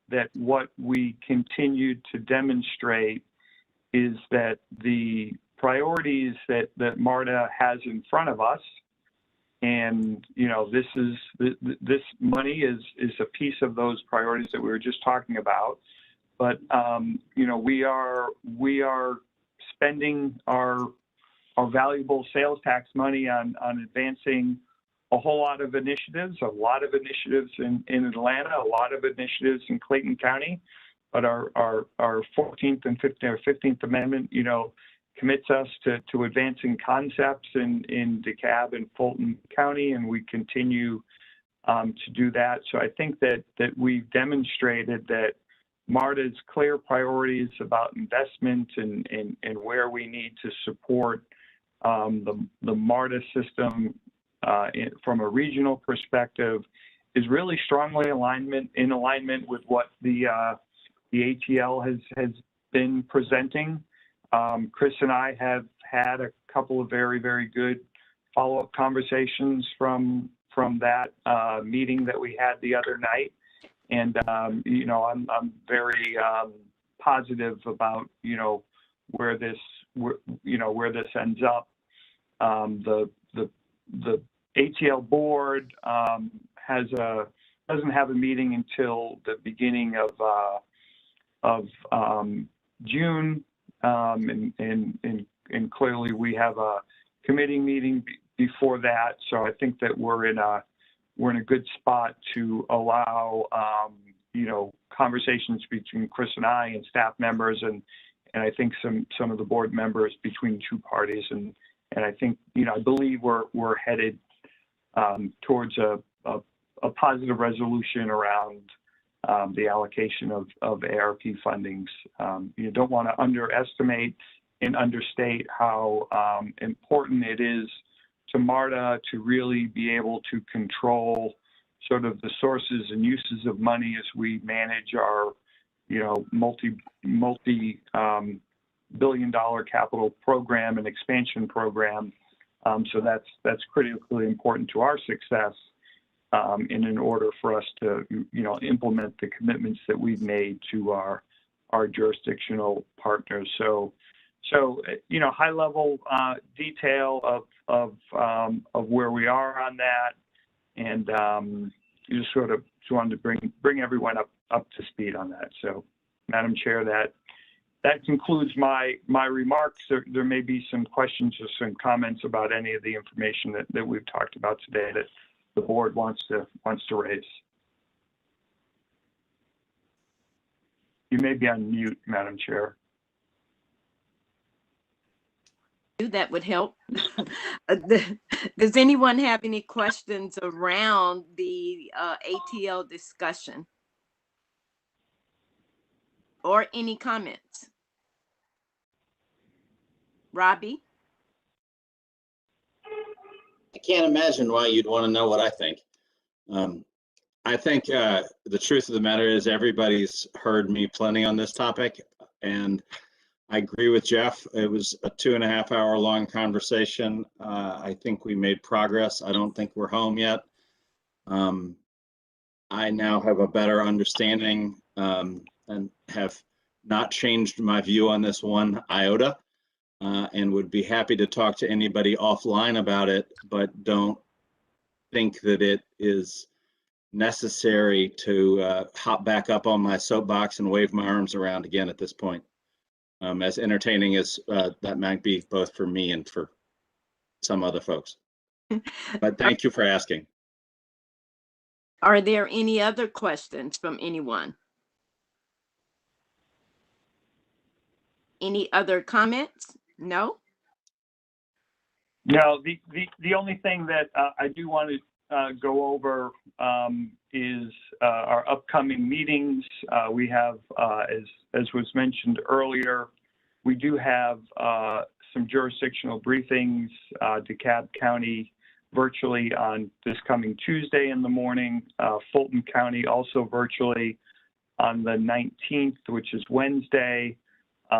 that what we continued to demonstrate is that the priorities that MARTA has in front of us, and this money is a piece of those priorities that we were just talking about. But we are spending our valuable sales tax money on advancing a whole lot of initiatives, in Atlanta, a lot of initiatives in Clayton County. But our 14th and 15th Amendment, commits us to advancing concepts in DeKalb and Fulton County, and we continue to do that. So I think that we've demonstrated that MARTA's clear priorities about investment and where we need to support the MARTA system from a regional perspective is really strongly in alignment with what the ATL has been presenting. Chris and I have had a couple of very, very good follow-up conversations from that meeting that we had the other night, and I'm very positive about where this ends up. The ATL board doesn't have a meeting until the beginning of June. And clearly we have a committee meeting before that, so I think that we're in a good spot to allow conversations between Chris and I and staff members and I think some of the board members between two parties, and I think I believe we're headed towards a positive resolution around the allocation of ARP fundings. You don't want to underestimate and understate how important it is to MARTA to really be able to control sort of the sources and uses of money as we manage our, multi-billion-dollar capital program and expansion program. So that's critically important to our success. And in order for us to, implement the commitments that we've made to our jurisdictional partners. So high level detail of where we are on that, And you just sort of just wanted to bring everyone up to speed on that. So, Madam Chair, that concludes my remarks. There may be some questions or some comments about any of the information that we've talked about today that the board wants to raise. You may be on mute, Madam Chair. That would help. Does anyone have any questions around the ATL discussion? Or any comments? Robbie? I can't imagine why you'd want to know what I think. I think the truth of the matter is everybody's heard me plenty on this topic, and I agree with Jeff. It was a 2.5 hour long conversation. I think we made progress. I don't think we're home yet. I now have a better understanding and have not changed my view on this one iota, and would be happy to talk to anybody offline about it, but don't think that it is necessary to hop back up on my soapbox and wave my arms around again at this point. As entertaining as that might be, both for me and for some other folks. But thank you for asking. Are there any other questions from anyone? Any other comments? No? No, the only thing that I do want to go over is our upcoming meetings. We have, as was mentioned earlier, we do have some jurisdictional briefings, DeKalb County virtually on this coming Tuesday in the morning, Fulton County also virtually on the 19th, which is Wednesday.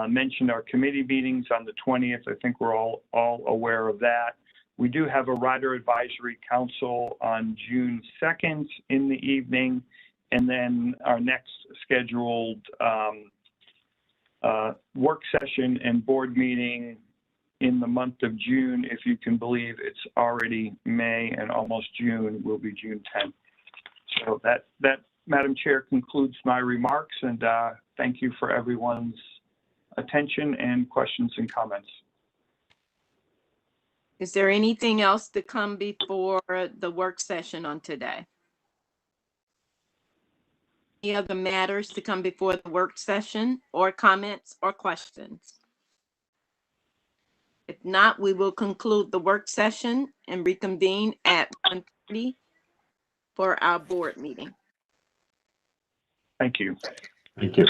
Mentioned our committee meetings on the 20th. I think we're all aware of that. We do have a Rider Advisory Council on June 2nd in the evening, and then our next scheduled work session and board meeting in the month of June. If you can believe it's already May and almost June, will be June 10th. So that Madam Chair, concludes my remarks, and thank you for everyone's attention and questions and comments. Is there anything else to come before the work session on today? Any other matters to come before the work session, or comments or questions? If not, we will conclude the work session and reconvene at 1:30 for our board meeting. Thank you. Thank you.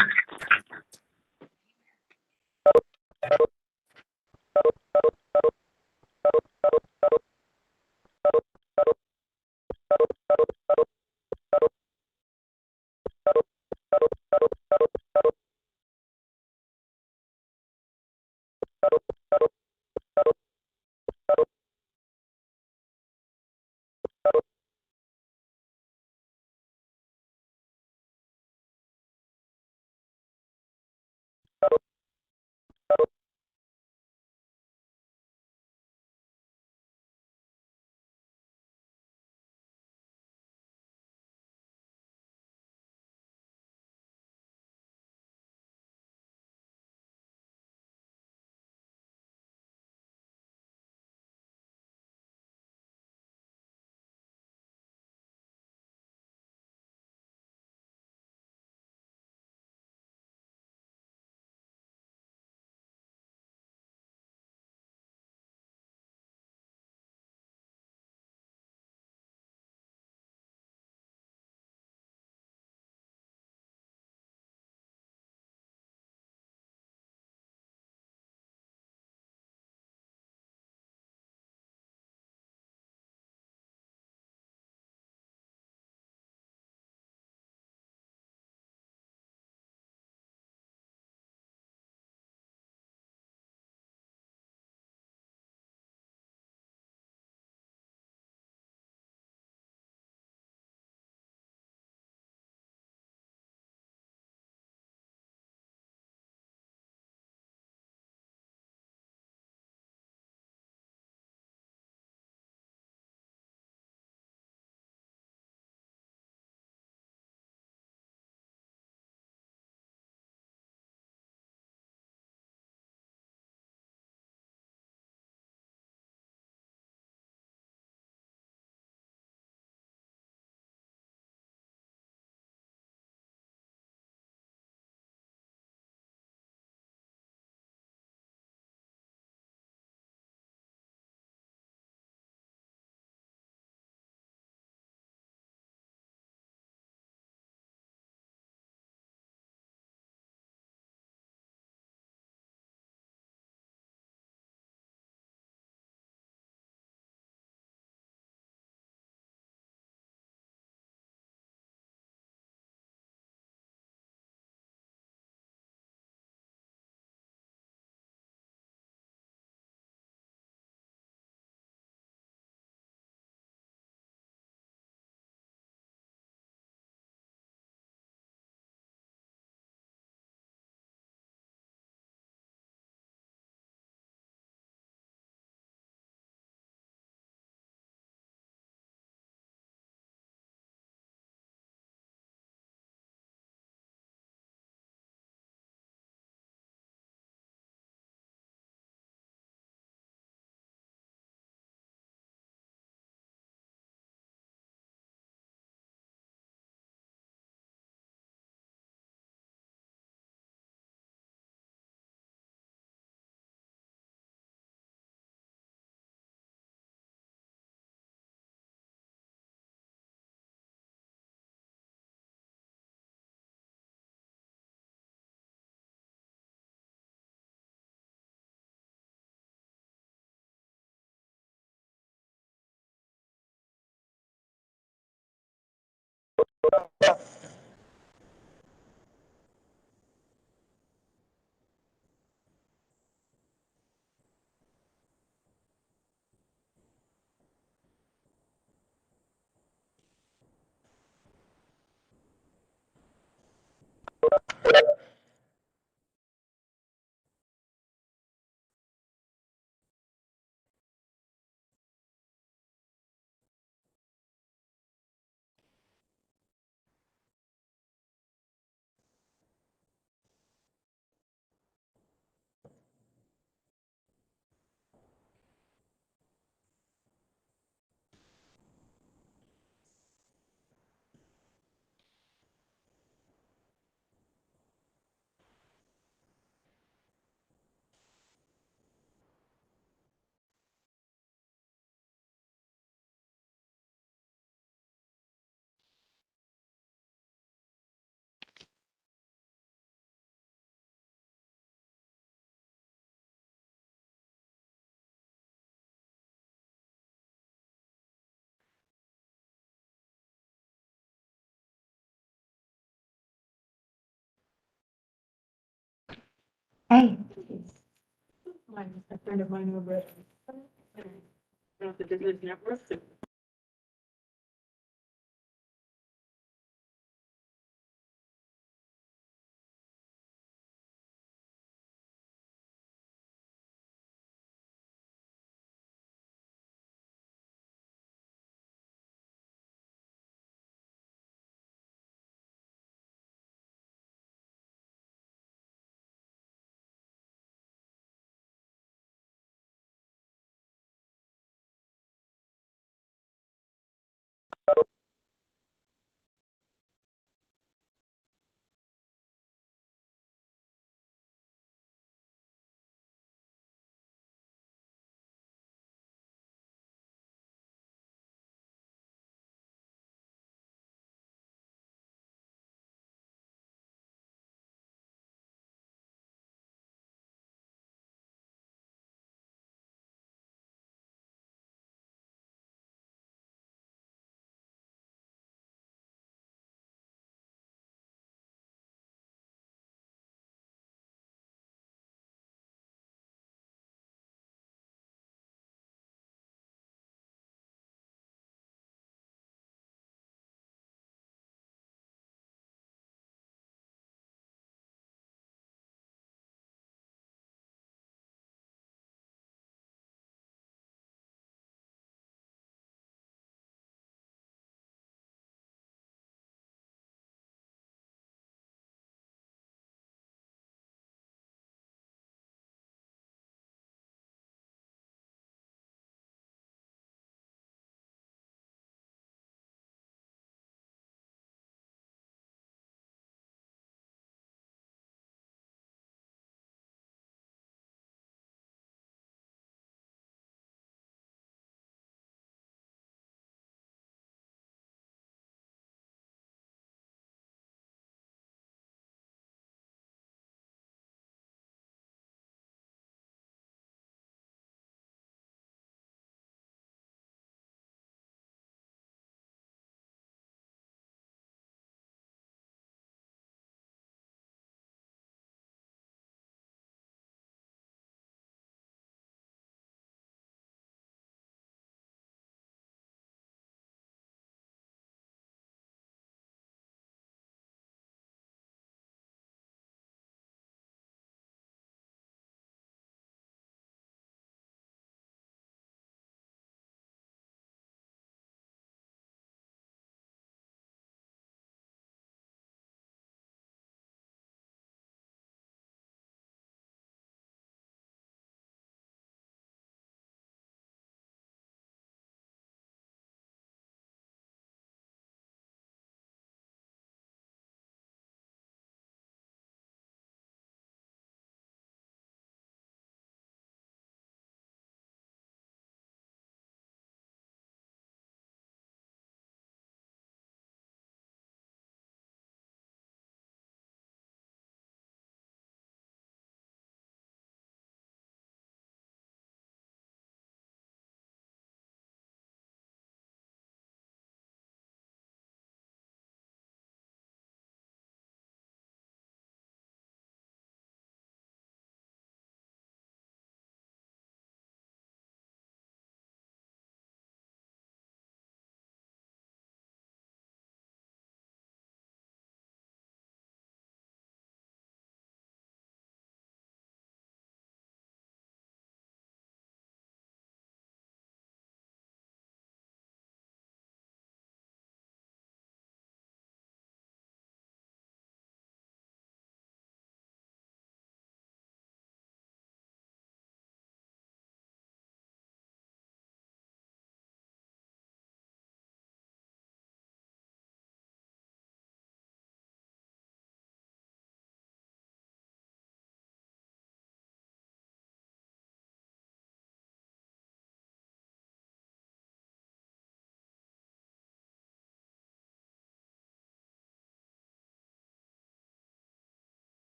Hey. A friend of mine over at the Disney Network.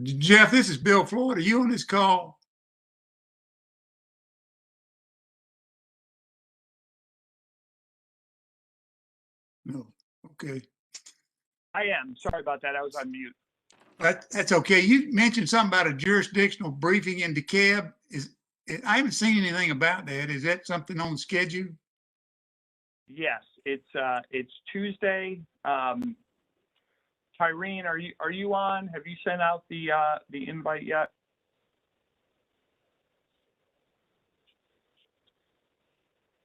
Jeff, this is Bill Floyd. Are you on this call? No. Okay. I am. Sorry about that. I was on mute. That's okay. You mentioned something about a jurisdictional briefing in DeKalb. I haven't seen anything about that. Is that something on the schedule? Yes, it's Tuesday. Tyreen, are you on? Have you sent out the invite yet?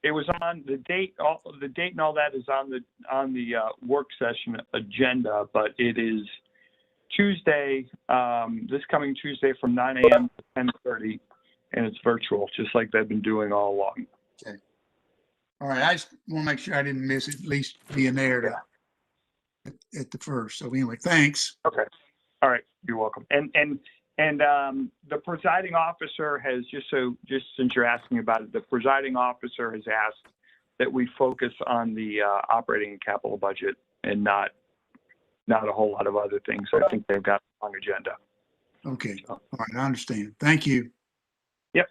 It was on the date. The date and all that is on the work session agenda, but it is Tuesday, this coming Tuesday from 9 a.m. to 10:30, and it's virtual, just like they've been doing all along. Okay. All right. I just want to make sure I didn't miss it, at least being there at the first. So anyway, thanks. Okay. All right. You're welcome. And the presiding officer has just since you're asking about it, the presiding officer has asked that we focus on the operating and capital budget and not a whole lot of other things. I think they've got a long agenda. Okay. All right. I understand. Thank you. Yep.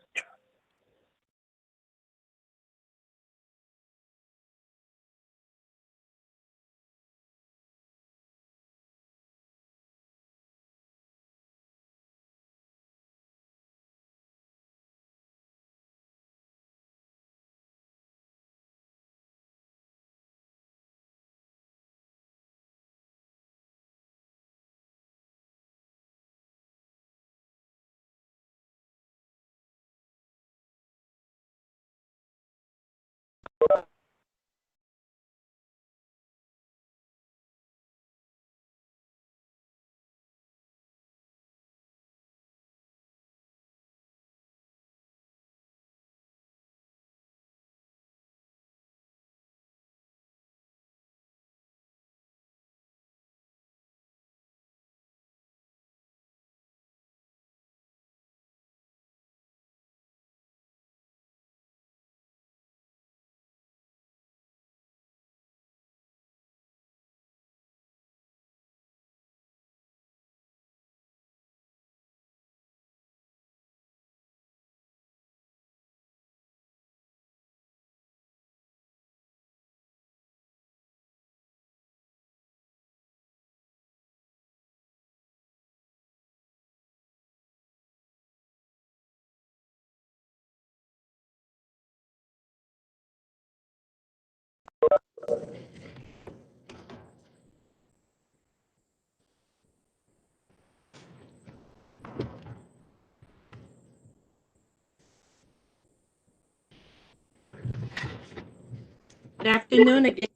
Good afternoon again,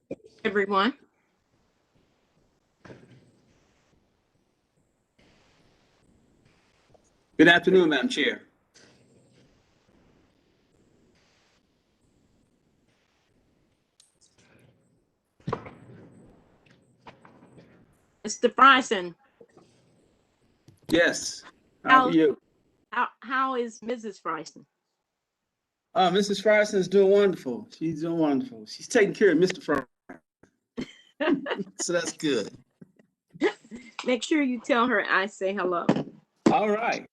everyone. Good afternoon, Madam Chair. Mr. Fryson, Yes. How are you? how is Mrs. Fryson? Mrs. Fryson is doing wonderful. She's doing wonderful. She's taking care of Mr. Fryson. So that's good. Make sure you tell her I say hello. All right.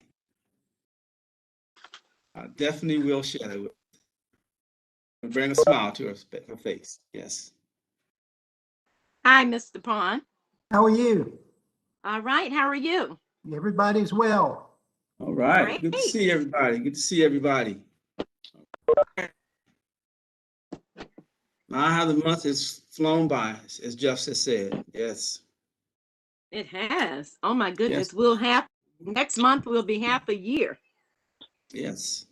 I definitely will share that with her. Bring a smile to her face. Yes. Hi, Mr. Pond. How are you? All right, how are you? Everybody's well. All right. Great. Good to see everybody. Good to see everybody. Now how the month has flown by, as Jeff has said. Yes. It has. Oh my goodness. Yes. Next month will be half a year. Yes.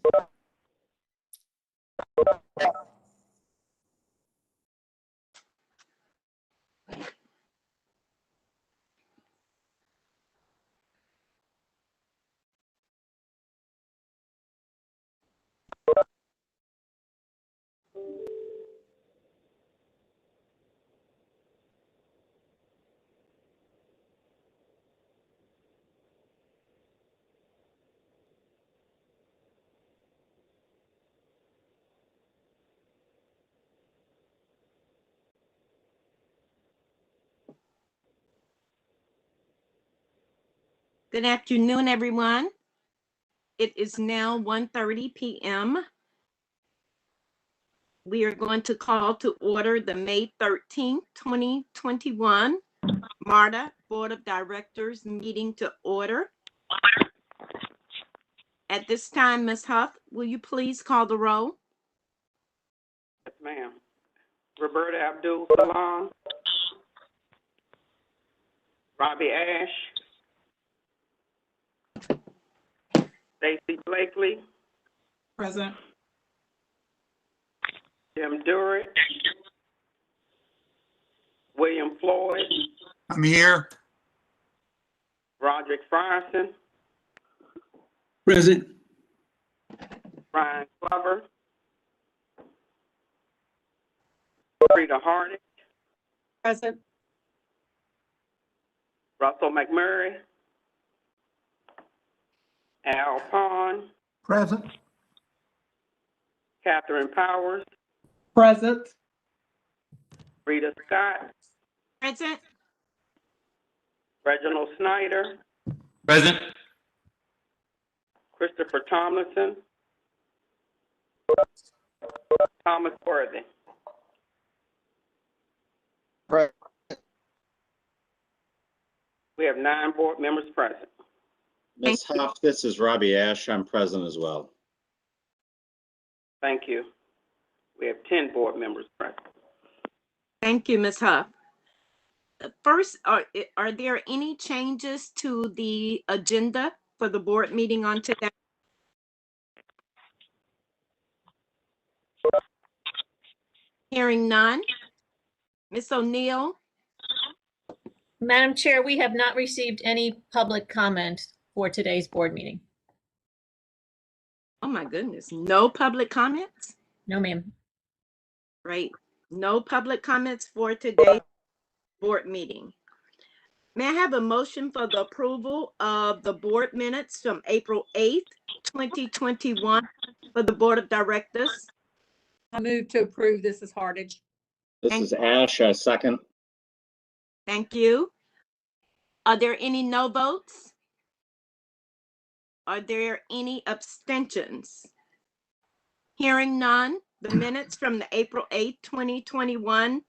Good afternoon, everyone. It is now 1:30 p.m. We are going to call to order the May 13th, 2021 MARTA Board of Directors meeting to order. At this time, Ms. Huff, will you please call the roll? Yes, ma'am. Roberta Abdul Salam. Robbie Ash. Stacy Blakely. Present. Jim Durrett. William Floyd. I'm here. Roderick Frierson. Present. Brian Glover. Rita Hardy. Present. Russell McMurray. Al Pond. Present. Catherine Powers. Present. Rita Scott. Present. Reginald Snyder. Present. Christopher Tomlinson. Thomas Worthy. Present. We have 9 board members present. Ms. Huff, this is Robbie Ash. I'm present as well. Thank you. We have 10 board members present. Thank you, Ms. Huff. First, are there any changes to the agenda for the board meeting on today? Hearing none. Ms. O'Neill? Madam Chair, we have not received any public comment for today's board meeting. Oh my goodness, no public comments? No, ma'am. Right, no public comments for today's board meeting. May I have a motion for the approval of the board minutes from April 8th, 2021 for the Board of Directors? I move to approve. This is Hardage. This is Ash, second. Thank you. Are there any no votes? Are there any abstentions? Hearing none, the minutes from the April 8th, 2021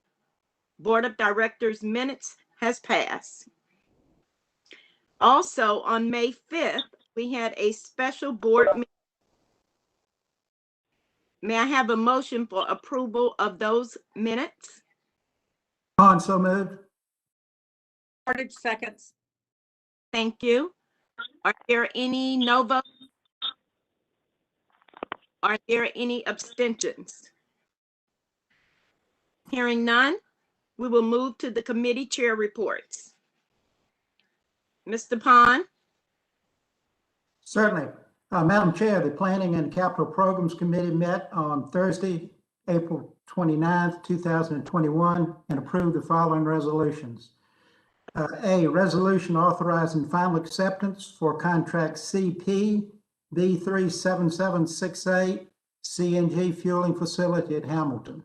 Board of Directors minutes has passed. Also, on May 5th, we had a special board meeting. May I have a motion for approval of those minutes? Pond, so moved. Hardage seconds. Thank you. Are there any no votes? Are there any abstentions? Hearing none, we will move to the committee chair reports. Mr. Pond? Certainly. Madam Chair, the Planning and Capital Programs Committee met on Thursday, April 29th, 2021, and approved the following resolutions. A, resolution authorizing final acceptance for contract CP B37768 CNG fueling facility at Hamilton.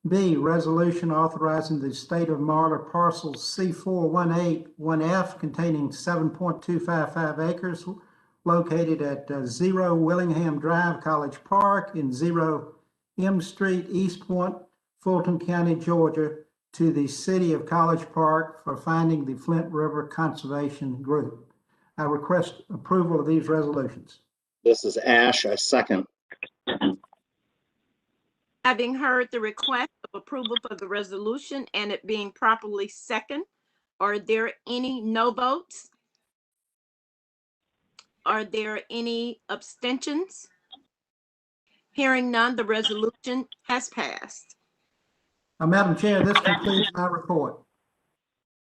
B, resolution authorizing the state of MARTA parcels C4181F containing 7.255 acres located at 0 Willingham Drive, College Park, and 0 M Street, East Point, Fulton County, Georgia, to the city of College Park for finding the Flint River Conservation Group. I request approval of these resolutions. This is Ash. I second. Having heard the request of approval for the resolution and it being properly second, are there any no votes? Are there any abstentions? Hearing none, the resolution has passed. Madam Chair, this concludes my report.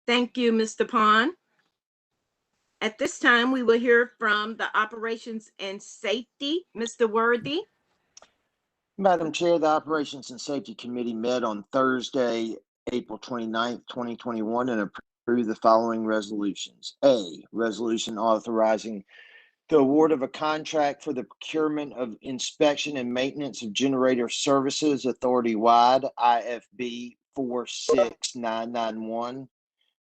Thank you, Mr. Pond. At this time, we will hear from the Operations and Safety, Mr. Worthy. Madam Chair, the Operations and Safety Committee met on Thursday, April 29th, 2021, and approved the following resolutions. A, resolution authorizing the award of a contract for the procurement of inspection and maintenance of generator services authority-wide, IFB 46991.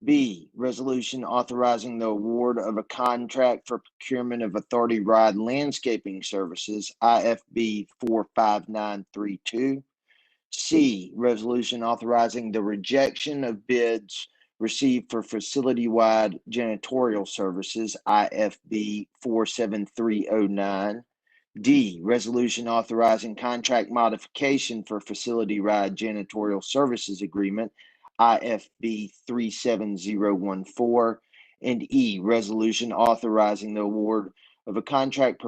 B, resolution authorizing the award of a contract for procurement of authority-wide landscaping services, IFB 45932. C, resolution authorizing the rejection of bids received for facility-wide janitorial services, IFB 47309. D, resolution authorizing contract modification for facility-wide janitorial services agreement, IFB 37014. And E, resolution authorizing the award of a contract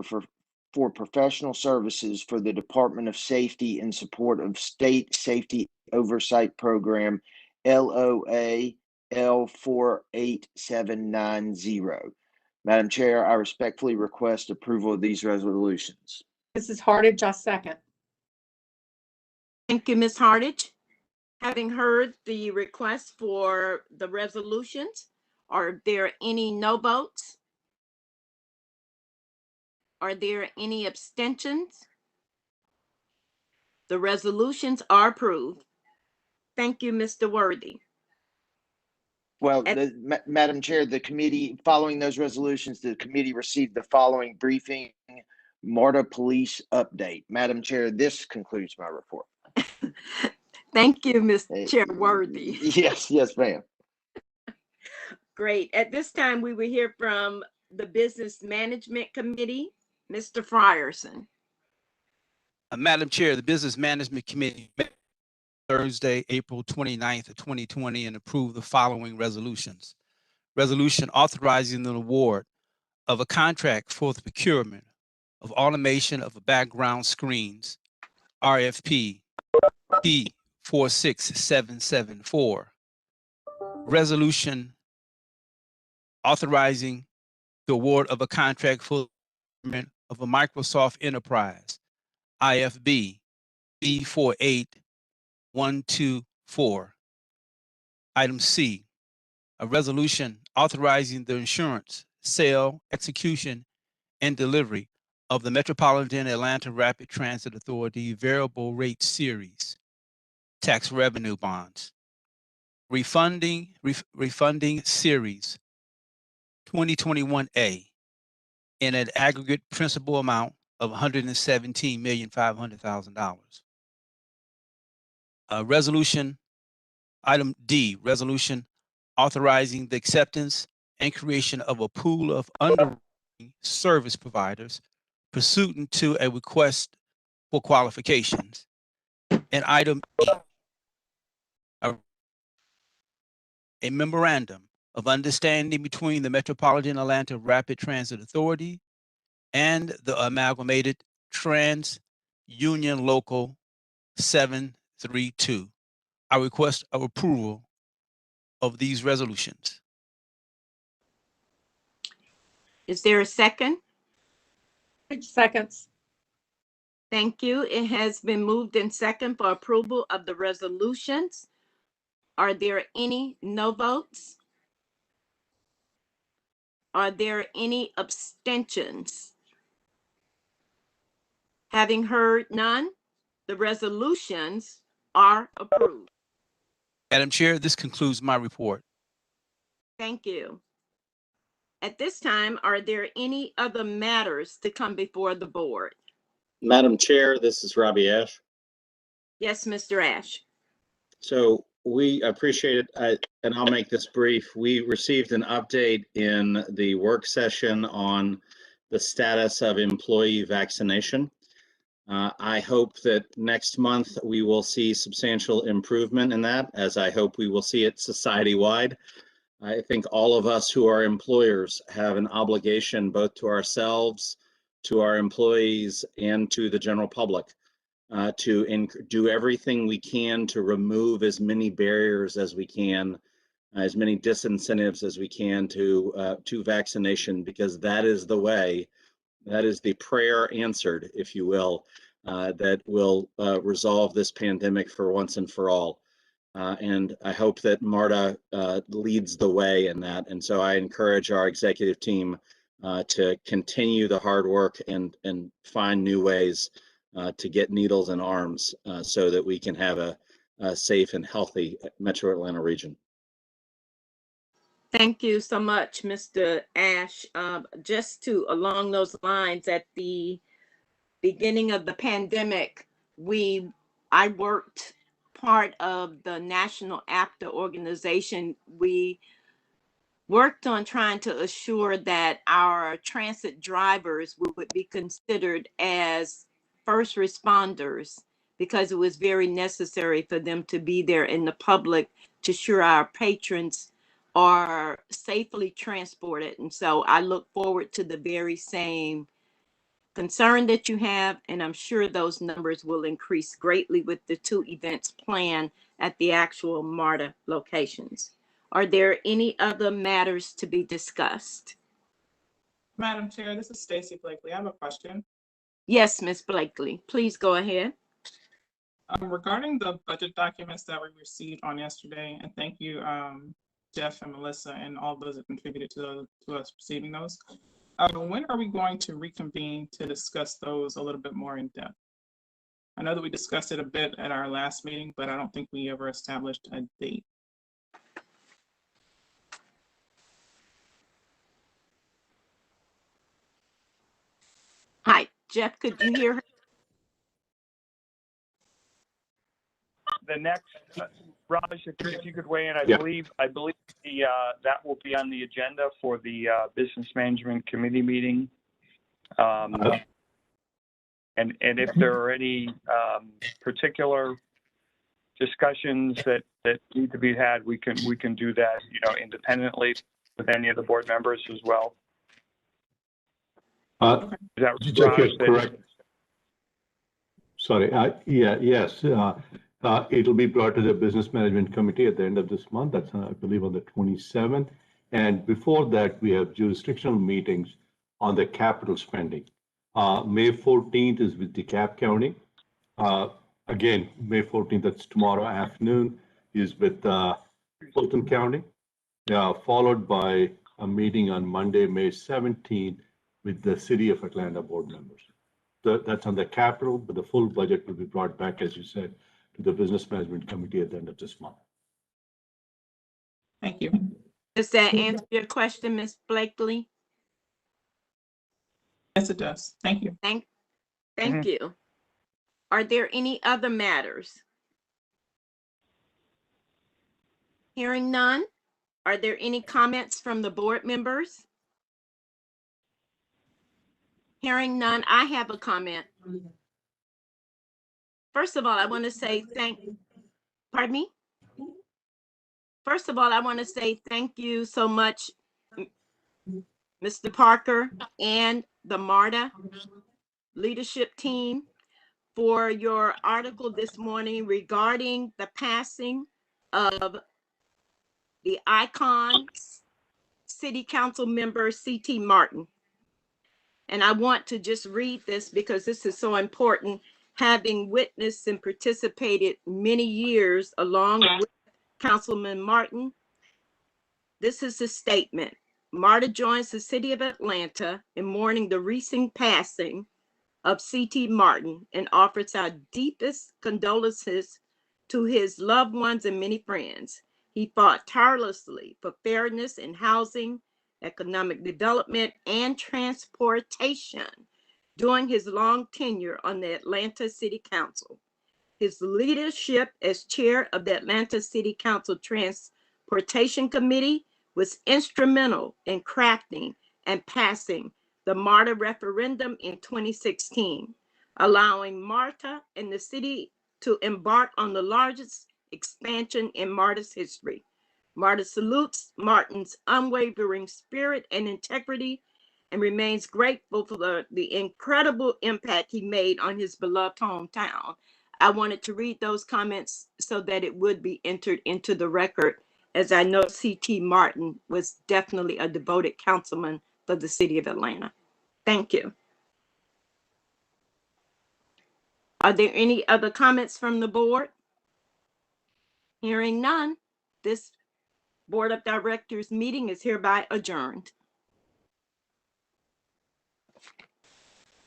for professional services for the Department of Safety in support of State Safety Oversight Program, LOA L48790. Madam Chair, I respectfully request approval of these resolutions. Mrs. Hartage, I second. Thank you, Ms. Hartage. Having heard the request for the resolutions, are there any no votes? Are there any abstentions? The resolutions are approved. Thank you, Mr. Worthy. Well, Madam Chair, the committee, following those resolutions, the committee received the following briefing: MARTA Police update. Madam Chair, this concludes my report. Thank you, Mr. Chair Worthy. Yes, ma'am. Great. At this time, we will hear from the Business Management Committee, Mr. Frierson. Madam Chair, the Business Management Committee met Thursday, April 29th of 2020, and approved the following resolutions. Resolution authorizing the award of a contract for the procurement of automation of background screens, RFP P46774. Resolution authorizing the award of a contract for the procurement of a Microsoft Enterprise, IFB B48124. Item C, a resolution authorizing the insurance, sale, execution, and delivery of the Metropolitan Atlanta Rapid Transit Authority Variable Rate Series tax revenue bonds. Refunding Series 2021A in an aggregate principal amount of $117,500,000. Resolution, item D, resolution authorizing the acceptance and creation of a pool of underwriting service providers pursuant to a request for qualifications. And item E, a memorandum of understanding between the Metropolitan Atlanta Rapid Transit Authority and the amalgamated Trans-Union Local 732. I request of approval of these resolutions. Is there a second? Seconds. Thank you. It has been moved in second for approval of the resolutions. Are there any no votes? Are there any abstentions? Having heard none, the resolutions are approved. Madam Chair, this concludes my report. Thank you. At this time, are there any other matters to come before the board? Madam Chair, this is Robbie Ash. Yes, Mr. Ash. So we appreciate it, and I'll make this brief. We received an update in the work session on the status of employee vaccination. I hope that next month we will see substantial improvement in that, as I hope we will see it society-wide. I think all of us who are employers have an obligation both to ourselves, to our employees, and to the general public to do everything we can to remove as many barriers as we can, as many disincentives as we can to vaccination, because that is the way, that is the prayer answered, if you will, that will resolve this pandemic for once and for all. And I hope that MARTA leads the way in that. And so I encourage our executive team to continue the hard work and find new ways to get needles in arms so that we can have a safe and healthy Metro Atlanta region. Thank you so much, Mr. Ash. Just to along those lines, at the beginning of the pandemic, I worked part of the National APTA organization. We worked on trying to assure that our transit drivers would be considered as first responders, because it was very necessary for them to be there in the public to ensure our patrons are safely transported. And so I look forward to the very same concern that you have, and I'm sure those numbers will increase greatly with the 2 events planned at the actual MARTA locations. Are there any other matters to be discussed? Madam Chair, this is Stacy Blakely. I have a question. Yes, Ms. Blakely, please go ahead. Regarding the budget documents that we received on yesterday, and thank you, Jeff and Melissa and all those that contributed to us receiving those. When are we going to reconvene to discuss those a little bit more in depth? I know that we discussed it a bit at our last meeting, but I don't think we ever established a date. Hi, Jeff, could you hear her? The next, Raj, if you could weigh in, I Yeah. believe the that will be on the agenda for the Business Management Committee meeting. And if there are any particular discussions that need to be had, we can do that, independently with any of the board members as well. Is that Jeff, Raj, you're correct. Sorry, yes. It'll be brought to the Business Management Committee at the end of this month. That's, I believe, on the 27th. And before that, we have jurisdictional meetings on the capital spending. May 14th is with DeKalb County. Again, May 14th, that's tomorrow afternoon, is with Fulton County, followed by a meeting on Monday, May 17th, with the City of Atlanta board members. That's on the capital, but the full budget will be brought back, as you said, to the Business Management Committee at the end of this month. Thank you. Does that answer your question, Ms. Blakely? Yes, it does. Thank you. Thank you. Are there any other matters? Hearing none, are there any comments from the board members? Hearing none, I have a comment. First of all, I want to say pardon me? First of all, I want to say thank you so much, Mr. Parker and the MARTA leadership team, for your article this morning regarding the passing of the icon City Council member C.T. Martin. And I want to just read this because this is so important, having witnessed and participated many years along with Councilman Martin. This is a statement. MARTA joins the city of Atlanta in mourning the recent passing of C.T. Martin and offers our deepest condolences to his loved ones and many friends. He fought tirelessly for fairness in housing, economic development, and transportation during his long tenure on the Atlanta City Council. His leadership as chair of the Atlanta City Council Transportation Committee was instrumental in crafting and passing the MARTA referendum in 2016, allowing MARTA and the city to embark on the largest expansion in MARTA's history. MARTA salutes Martin's unwavering spirit and integrity and remains grateful for the incredible impact he made on his beloved hometown. I wanted to read those comments so that it would be entered into the record, as I know C.T. Martin was definitely a devoted councilman for the city of Atlanta. Thank you. Are there any other comments from the board? Hearing none, this Board of Directors meeting is hereby adjourned.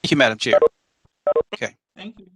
Thank you, Madam Chair. Okay. Thank you.